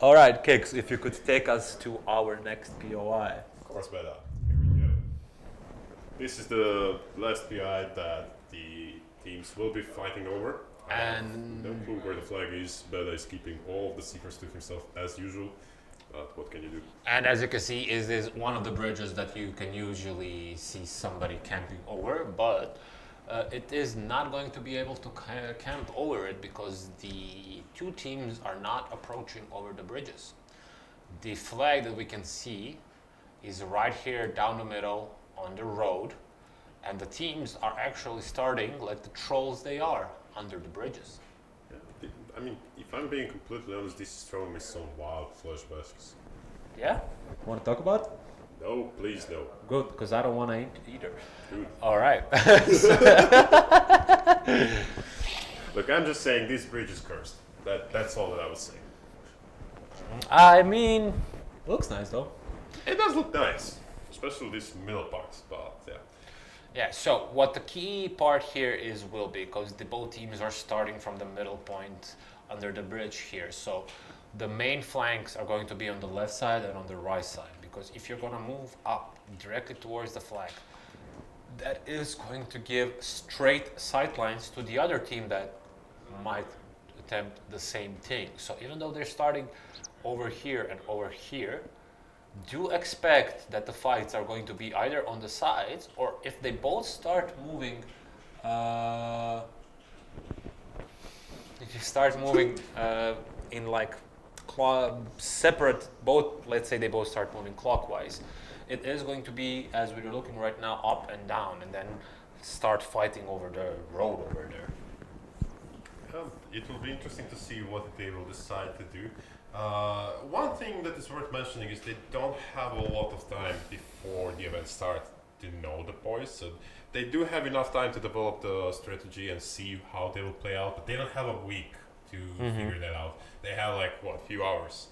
Alright, Kix, if you could take us to our next POI. Of course, Beda. Here we go. This is the last POI that the teams will be fighting over. And no clue where the flag is. Beda is keeping all of the secrets to himself as usual. But what can you do? And as you can see, it is one of the bridges that you can usually see somebody camping over, but it is not going to be able to camp over it because the two teams are not approaching over the bridges. The flag that we can see is right here down the middle on the road, and the teams are actually starting like the trolls they are under the bridges. Yeah, I mean, if I'm being completely honest, this is throwing me some wild flashbacks. Yeah? Want to talk about it? No, please no. Good, because I don't want to eat either. Good. All right. Look, I'm just saying this bridge is cursed. That's all that I was saying. I mean, looks nice though. It does look nice, especially this middle part, but yeah. Yeah, so what the key part here is will be, because the both teams are starting from the middle point under the bridge here. So the main flanks are going to be on the left side and on the right side, because if you're going to move up directly towards the flag, that is going to give straight sightlines to the other team that might attempt the same thing. So even though they're starting over here and over here, do expect that the fights are going to be either on the sides, or if they both start moving, if you start moving in like separate, both, let's say they both start moving clockwise, it is going to be, as we're looking right now, up and down, and then start fighting over the road over there. It will be interesting to see what they will decide to do. One thing that is worth mentioning is they don't have a lot of time before the event starts to know the boys. So they do have enough time to develop the strategy and see how they will play out, but they don't have a week to figure that out. They have like, what, a few hours?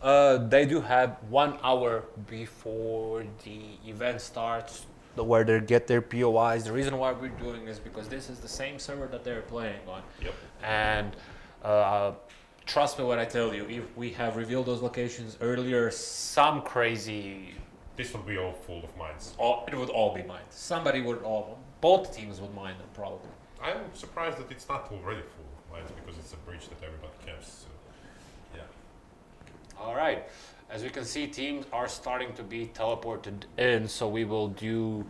They do have 1 hour before the event starts where they get their POIs. The reason why we're doing this because this is the same server that they're playing on. Yep. And trust me when I tell you, if we have revealed those locations earlier, some crazy... This will be all full of mines. It would all be mined. Somebody would both teams would mine them probably. I'm surprised that it's not already full of mines because it's a bridge that everybody camps. So, yeah. All right. As we can see, teams are starting to be teleported in, so we will do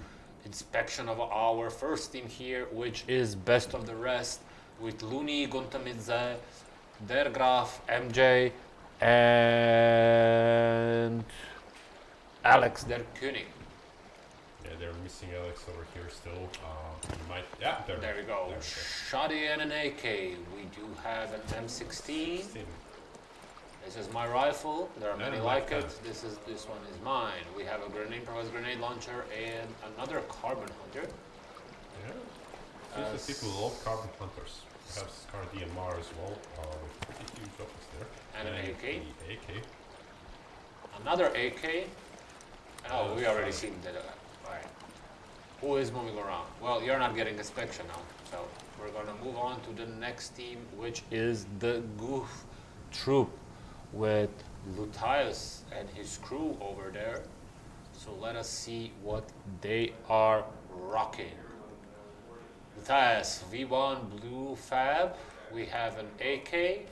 inspection of our first team here, which is Best of the Rest, with Luni, Guntamidze, Der Graf, MJ, and Alex Der König. Yeah, they're missing Alex over here still. There we go. Shadi and an AK. We do have an M16. This is my rifle. There are many like it. This one is mine. We have a improvised grenade launcher and another carbon hunter. Yeah. These people love carbon hunters. We have Scar DMR as well. Pretty huge office there. And an AK. The AK. Another AK. Oh, we already seen that. Alright. Who is moving around? Well, you're not getting inspection now. So we're gonna move on to the next team, which is the Goof Troop, with Lutias and his crew over there. So let us see what they are rocking. Lutias, V1 Blue Fab. We have an AK,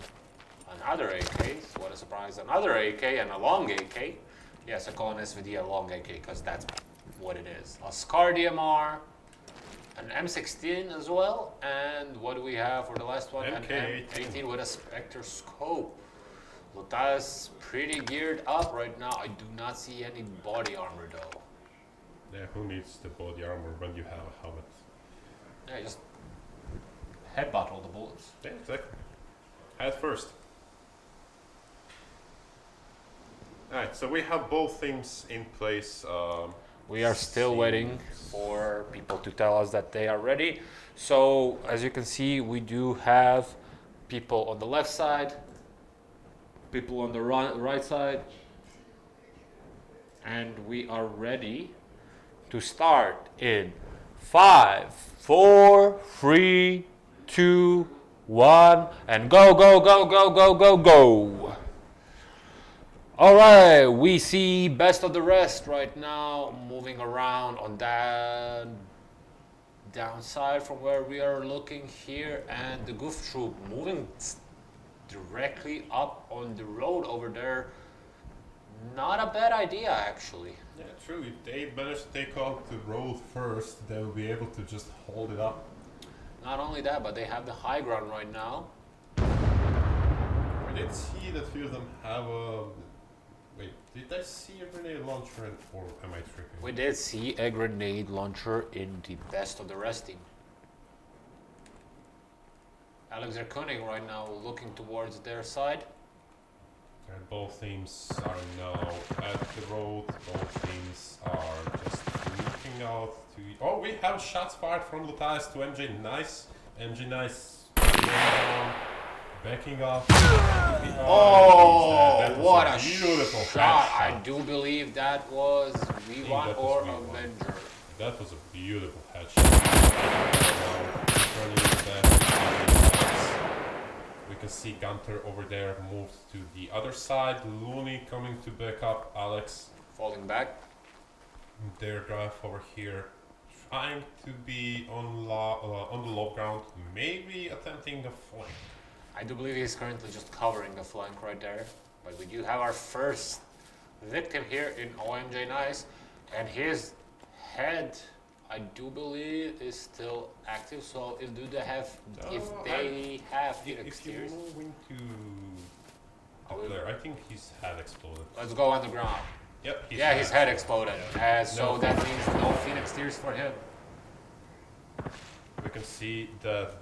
another AK, what a surprise, another AK and a long AK. Yes, I call an SVD a long AK because that's what it is. A Scar DMR, an M16 as well, and what do we have for the last one? An M18 with a Spectre scope. Lutias pretty geared up right now. I do not see any body armor though. Yeah, who needs the body armor when you have a helmet? Yeah, just headbutt all the bullets. Yeah, exactly. Head first. Alright, so we have both things in place. We are still waiting for people to tell us that they are ready. So, as you can see, we do have people on the left side, people on the right side, and we are ready to start in 5, 4, 3, 2, 1, and go, go, go, go, go, go, go. All right, we see Best of the Rest right now moving around on that downside from where we are looking here, and the Goof Troop moving directly up on the road over there. Not a bad idea, actually. Yeah, true. If they manage to take out the road first, they will be able to just hold it up. Not only that, but they have the high ground right now. I did see that few of them have a... Wait, did I see a grenade launcher or am I tripping? We did see a grenade launcher in the Best of the Rest team. Alex Koenig right now looking towards their side. And both teams are now at the road. Both teams are just looking out to. Oh, we have shots fired from Lutias to MJ. Nice. MJ Nice. Down, backing up. Oh, that was what a beautiful shot. headshot. I do believe that was V1 that or was V1. Avenger. That was a beautiful headshot. Now, turning back. We can see Gunter over there moved to the other side. Looney coming to back up Alex. Falling back. Their graph over here, trying to be on the low ground, maybe attempting a flank. I do believe he's currently just covering the flank right there. But we do have our first victim here in OMJ Nice. And his head, I do believe, is still active. So if they have Phoenix If you're Tears, moving to up there, I think his head exploded. let's go underground. Yep. His head exploded. So No. that means no Phoenix Tears for him. We can see that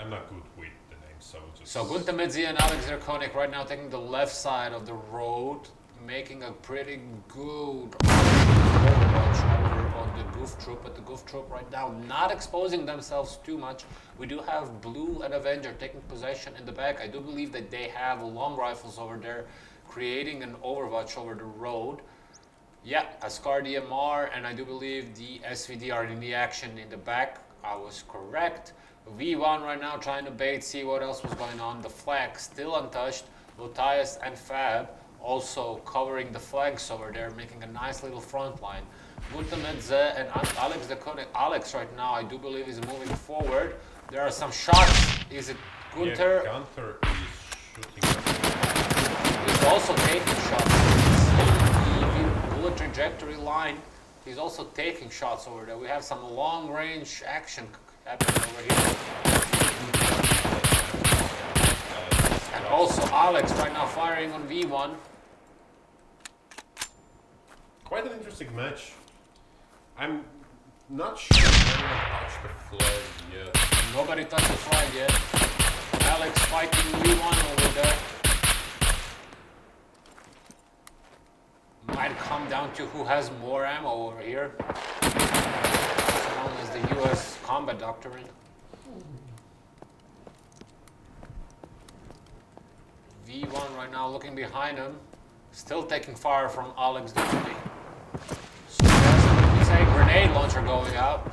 I'm not good with the names, so just. So Gunther Midzi and Alex Zerkonik right now taking the left side of the road, making a pretty good overwatch over on the Goof Troop. But the Goof Troop right now not exposing themselves too much. We do have Blue and Avenger taking possession in the back. I do believe that they have long rifles over there, creating an overwatch over the road. Yeah, Ascar DMR and I do believe the SVD are in the action in the back. I was correct. V1 right now trying to bait, see what else was going on. The flag still untouched. Lutias and Fab also covering the flanks over there, making a nice little front line. Gutamedze and Alex Dekonik. Alex right now, I do believe, is moving forward. There are some shots. Is it Gunther? Yeah, Gunter is shooting. He's also taking shots. Even bullet trajectory line. He's also taking shots over there. We have some long range action happening over here. And also Alex right now firing on V1. Quite an interesting match. I'm not sure if anyone touched the flag yet. Nobody touched the flag yet. Alex fighting V1 over there. Might come down to who has more ammo over here. It's known as the US combat doctrine. V1 right now looking behind him. Still taking fire from Alex Duty. So there's a grenade launcher going out.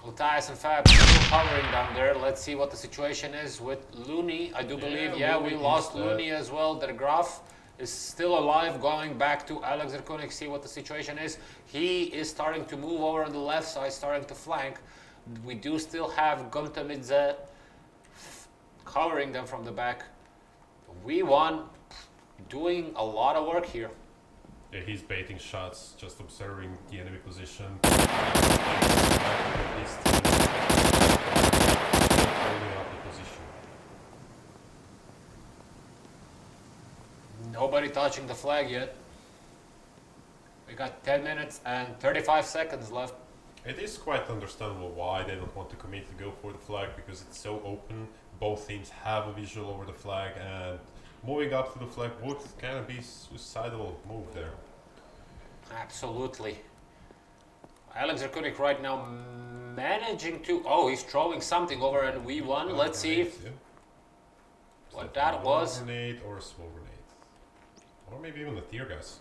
Lutias and Fab still covering down there. Let's see what the situation is with Looney. I do believe, we lost Looney as well. The Graf is still alive, going back to Alex Zerkonik, see what the situation is. He is starting to move over on the left side, starting to flank. We do still have Gunther Midze covering them from the back. V1 doing a lot of work here. Yeah, he's baiting shots, just observing the enemy position. Holding up the position. Nobody touching the flag yet. We got 10 minutes and 35 seconds left. It is quite understandable why they don't want to commit to go for the flag, because it's so open. Both teams have a visual over the flag, and moving up to the flag would kind of be a suicidal move there. Absolutely. Alex Zerkonik right now managing to... Oh, he's throwing something over at V1. Let's see if what that was. A grenade or a small grenade. Or maybe even a tear gas.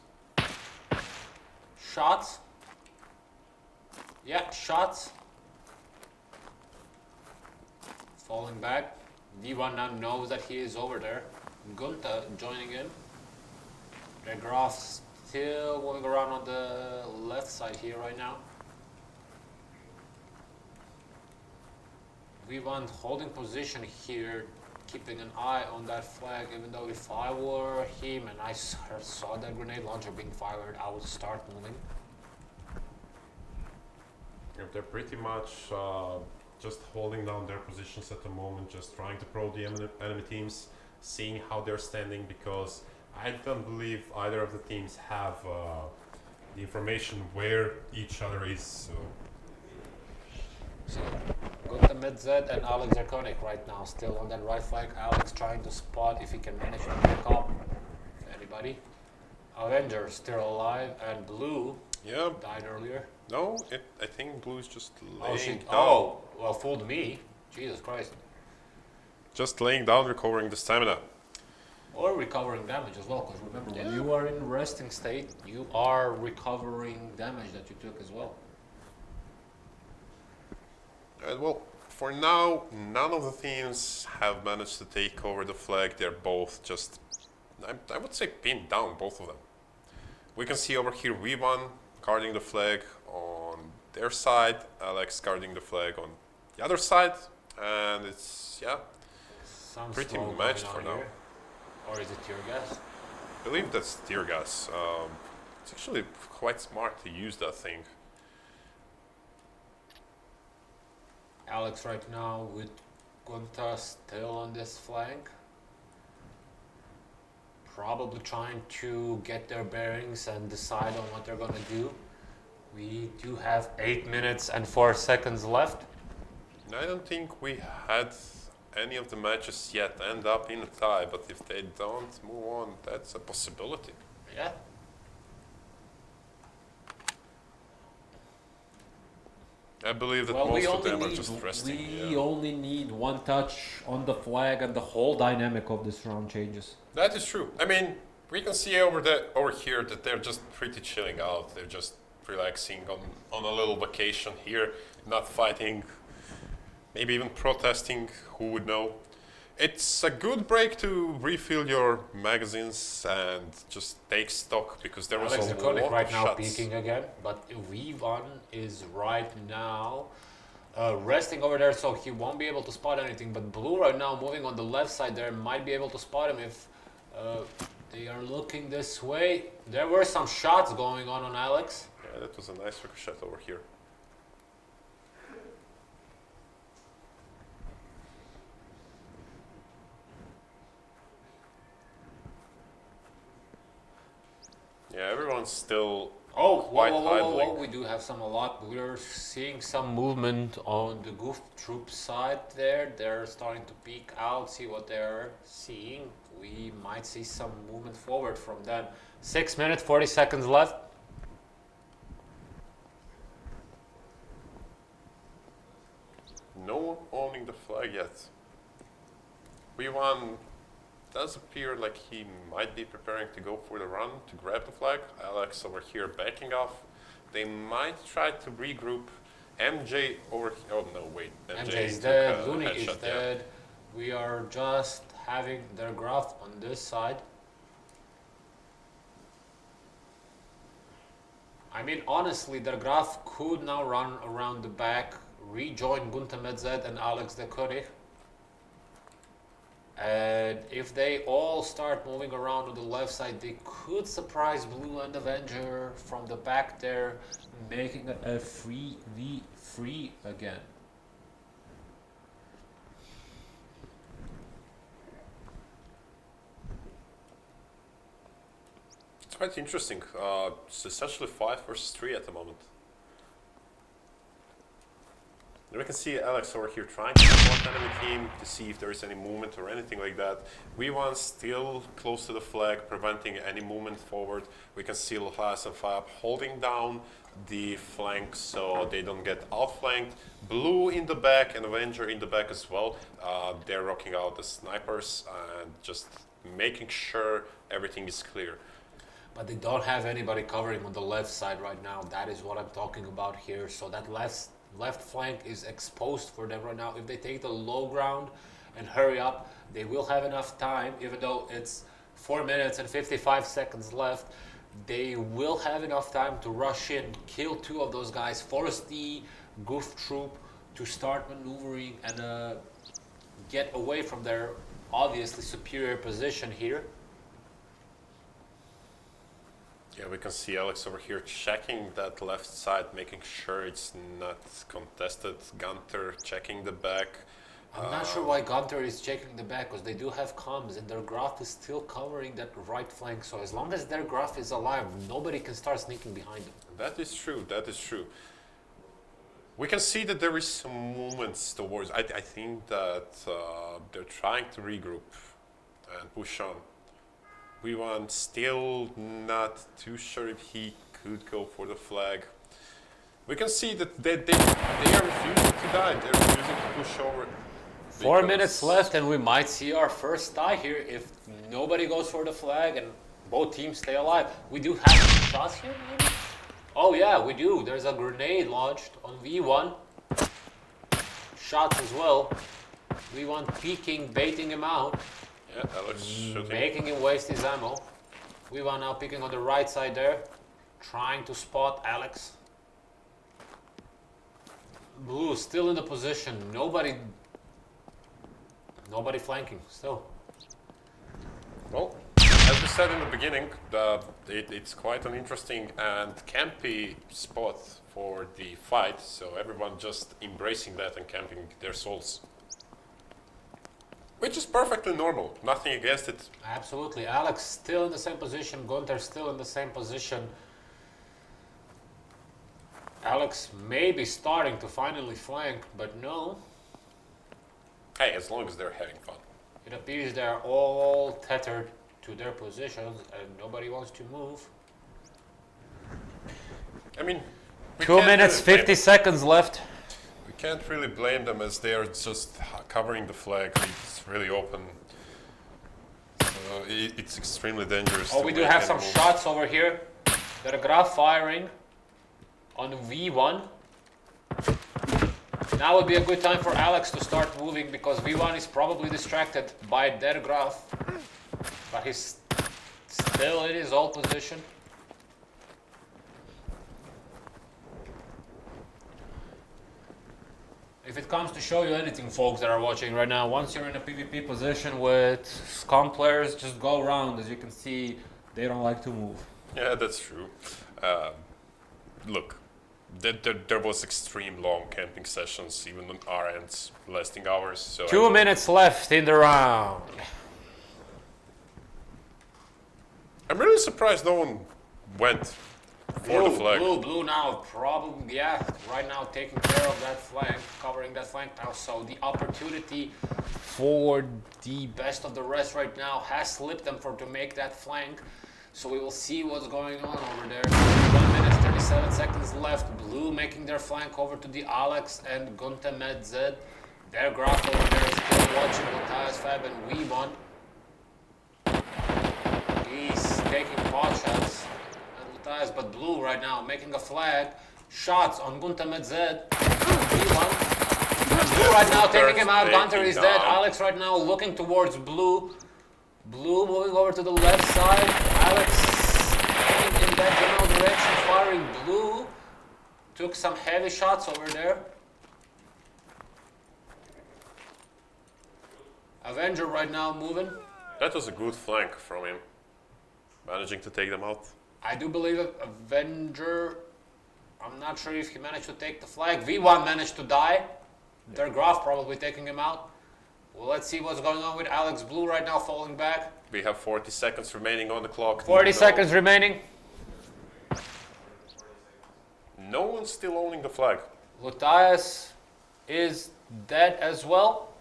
Shots. Yeah, shots. Falling back. V1 now knows that he is over there. Gunther joining in. The Graf still moving around on the left side here right now. V1 holding position here, keeping an eye on that flag, even though if I were him and I saw that grenade launcher being fired, I would start moving. Yep, they're pretty much just holding down their positions at the moment, just trying to probe the enemy teams, seeing how they're standing, because I don't believe either of the teams have the information where each other is. So Gunther Midzed and Alex Zarkonik right now still on that right flank. Alex trying to spot if he can manage to pick up anybody. Avenger still alive, and Blue Yeah. died earlier. No, I think Blue is just Oh, laying down. oh, well, fooled me. Jesus Christ. Just laying down, recovering the stamina. Or recovering damage as well, because remember, when you are in resting state, you are recovering damage that you took as well. Well, for now, none of the teams have managed to take over the flag. They're both just, I would say, pinned down, both of them. We can see over here V1 guarding the flag on their side, Alex guarding the flag on the other side, and it's, yeah, Some pretty smoke matched going for on now. here. Or is it tear gas? I believe that's tear gas. It's actually quite smart to use that thing. Alex right now with Gunther still on this flank. Probably trying to get their bearings and decide on what they're gonna do. We do have 8 minutes and 4 seconds left. I don't think we had any of the matches yet end up in a tie, but if they don't move on, that's a possibility. Yeah. I believe that Well, most of them are just resting. we only need one touch on the flag, and the whole dynamic of this round changes. That is true. I mean, we can see over here that they're just pretty chilling out. They're just relaxing on a little vacation here, not fighting, maybe even protesting, who would know. It's a good break to refill your magazines and just take stock, because there was Alex a Zarkonik lot right of now shots. peeking again, but V1 is right now resting over there, so he won't be able to spot anything. But Blue right now moving on the left side there might be able to spot him if they are looking this way. There were some shots going on Alex. Yeah, that was a nice ricochet over here. Yeah, everyone's still Oh, quite idling. we do have some a lot. We're seeing some movement on the Goof Troop side there. They're starting to peek out, see what they're seeing. We might see some movement forward from them. 6 minutes, 40 seconds left. No one owning the flag yet. V1 does appear like he might be preparing to go for the run to grab the flag. Alex over here backing off. They might try to regroup. MJ over here. Oh no, wait. MJ is took dead. a Looney is headshot, yeah. dead. We are just having their graph on this side. I mean, honestly, their graph could now run around the back, rejoin Gunther Medzed and Alex de Koenig. And if they all start moving around to the left side, they could surprise Blue and Avenger from the back there, Making it a 3v3 again. It's quite interesting. It's essentially 5 versus 3 at the moment. And we can see Alex over here trying to support enemy team to see if there is any movement or anything like that. V1 still close to the flag, preventing any movement forward. We can see Lahas and Fab holding down the flank so they don't get outflanked. Blue in the back and Avenger in the back as well. They're rocking out the snipers and just making sure everything is clear. but they don't have anybody covering on the left side right now. That is what I'm talking about here. So that left flank is exposed for them right now. If they take the low ground and hurry up, they will have enough time, even though it's 4 minutes and 55 seconds left. They will have enough time to rush in, kill 2 of those guys, force the Goof Troop to start maneuvering and get away from their obviously superior position here. Yeah, we can see Alex over here checking that left side, making sure it's not contested. Gunter checking the back. I'm not sure why Gunter is checking the back, because they do have comms and their graph is still covering that right flank. So as long as their graph is alive, nobody can start sneaking behind them. That is true, that is true. We can see that there is some movements towards. I think that they're trying to regroup and push on. V1 still not too sure if he could go for the flag. We can see that they are refusing to die. They're refusing to push over. 4 minutes left, and we might see our first tie here if nobody goes for the flag and both teams stay alive. We do have some shots here, maybe? Oh yeah, we do. There's a grenade launched on V1. Shots as well. V1 peeking, baiting him out. Yeah, Alex shooting. Making him waste his ammo. V1 now peeking on the right side there. Trying to spot Alex. Blue still in the position. Nobody flanking still. Well, as we said in the beginning, it's quite an interesting and campy spot for the fight, so everyone just embracing that and camping their souls. Which is perfectly normal, nothing against it. Absolutely. Alex still in the same position, Gunther still in the same position. Alex may be starting to finally flank, but no. Hey, as long as they're having fun. It appears they're all tethered to their positions and nobody wants to move. I mean, 2 minutes, 50 seconds left. We can't really blame them as they are just covering the flag. It's really open. It's extremely dangerous. Oh, we do have some shots over here. Telegraph firing on V1. Now would be a good time for Alex to start moving because V1 is probably distracted by their graph. But he's still in his old position. If it comes to show you anything, folks that are watching right now, once you're in a PvP position with SCUM players, just go around. As you can see, they don't like to move. Yeah, that's true. Look, there was extreme long camping sessions, even on our ends, lasting hours. So 2 minutes left in the round. I'm really surprised no one went for the flag. Blue now, probably, yeah, right now taking care of that flank, covering that flank now. So the opportunity for the best of the rest right now has slipped them to make that flank. So we will see what's going on over there. 1 minute, 37 seconds left. Blue making their flank over to the Alex and Gunther Medzed. Their graph over there is still watching Matthias Fab and V1. He's taking pot shots at Matthias, but Blue right now making a flag. Shots on Gunther Medzed. V1. Blue right now taking him out. Gunther is dead. Alex right now looking towards Blue. Blue moving over to the left side. Alex in that general direction, firing. Blue took some heavy shots over there. Avenger right now moving. That was a good flank from him, managing to take them out. I do believe Avenger, I'm not sure if he managed to take the flag. V1 managed to die. Their graph probably taking him out. Well, let's see what's going on with Alex. Blue right now falling back. We have 40 seconds remaining on the clock. 40 seconds remaining. No one's still owning the flag. Matthias is dead as well.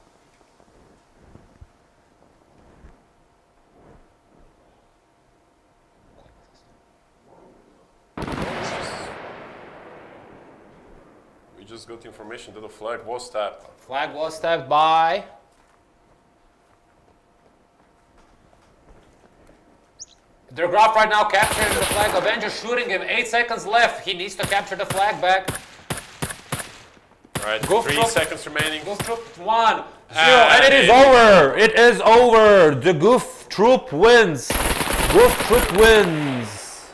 We just got information that the flag was tapped. Flag was tapped by... Their graph right now capturing the flag. Avenger shooting him. 8 seconds left. He needs to capture the flag back. Alright, Goof 3 troop. seconds remaining. Goof Troop 1-0, and it is over. It is over. The Goof Troop wins. Goof Troop wins.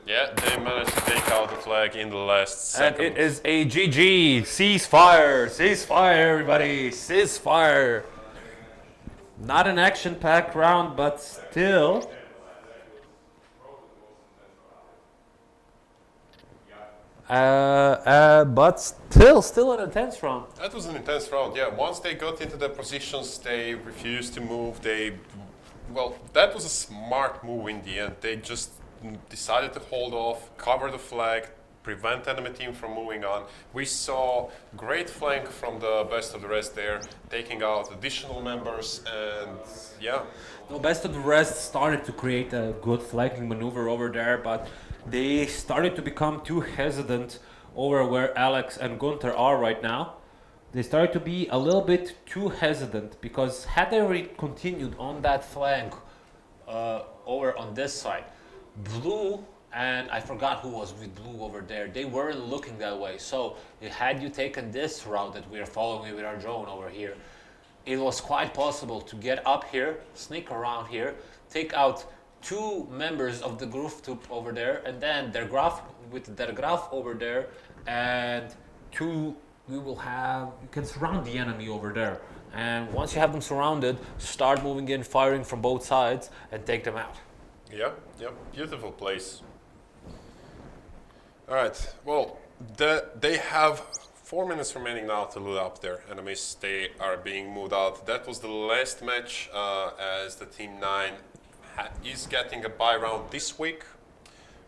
Yeah, they managed to take out the flag in the last second. And it is a GG. Ceasefire. Ceasefire, everybody. Ceasefire. Not an action-packed round, but still. But still an intense round. That was an intense round, yeah. Once they got into their positions, they refused to move. Well, that was a smart move in the end. They just decided to hold off, cover the flag, prevent enemy team from moving on. We saw great flank from the best of the rest there, taking out additional members, and yeah. The best of the rest started to create a good flanking maneuver over there, but they started to become too hesitant over where Alex and Gunther are right now. They started to be a little bit too hesitant, because had they already continued on that flank over on this side, Blue, and I forgot who was with Blue over there, they weren't looking that way. So had you taken this route that we are following with our drone over here, it was quite possible to get up here, sneak around here, take out two members of the group over there, and then their graph with their graph over there, and you can surround the enemy over there. And once you have them surrounded, start moving in, firing from both sides, and take them out. Yeah, beautiful place. All right, well, they have 4 minutes remaining now to loot up their enemies. They are being moved out. That was the last match, as the Team 9 is getting a bye round this week.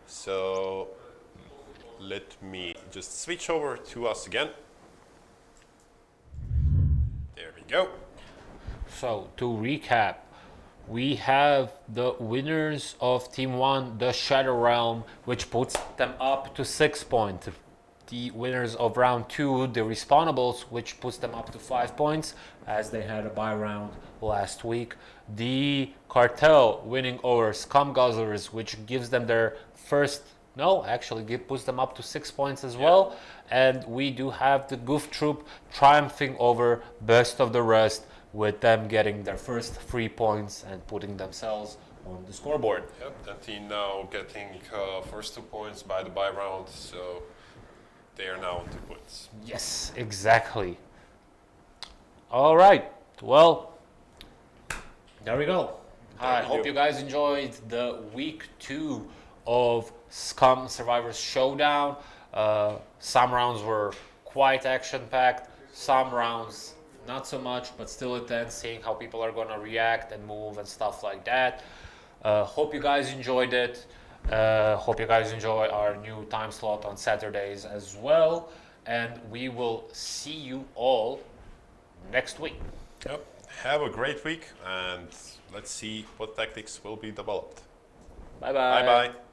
So let me just switch over to us again. There we go. So to recap, we have the winners of Team 1, the Shadow Realm, which puts them up to 6 points. The winners of round 2, the Respawnables, which puts them up to 5 points, as they had a bye round last week. The Cartel winning over SCUM Guzzlers, which gives them their first, puts them up to 6 points as well. And we do have the Goof Troop triumphing over Best of the Rest, with them getting their first 3 points and putting themselves on the scoreboard. Yep, that team now getting first 2 points by the bye round, so they are now on 2 points. Yes, exactly. All right, well, there we go. I hope you guys enjoyed the week 2 of SCUM Survivors Showdown. Some rounds were quite action-packed, some rounds not so much, but still intense, seeing how people are going to react and move and stuff like that. Hope you guys enjoyed it. Hope you guys enjoy our new time slot on Saturdays as well. And we will see you all next week. Yep. Have a great week, and let's see what tactics will be developed. Bye-bye. Bye-bye.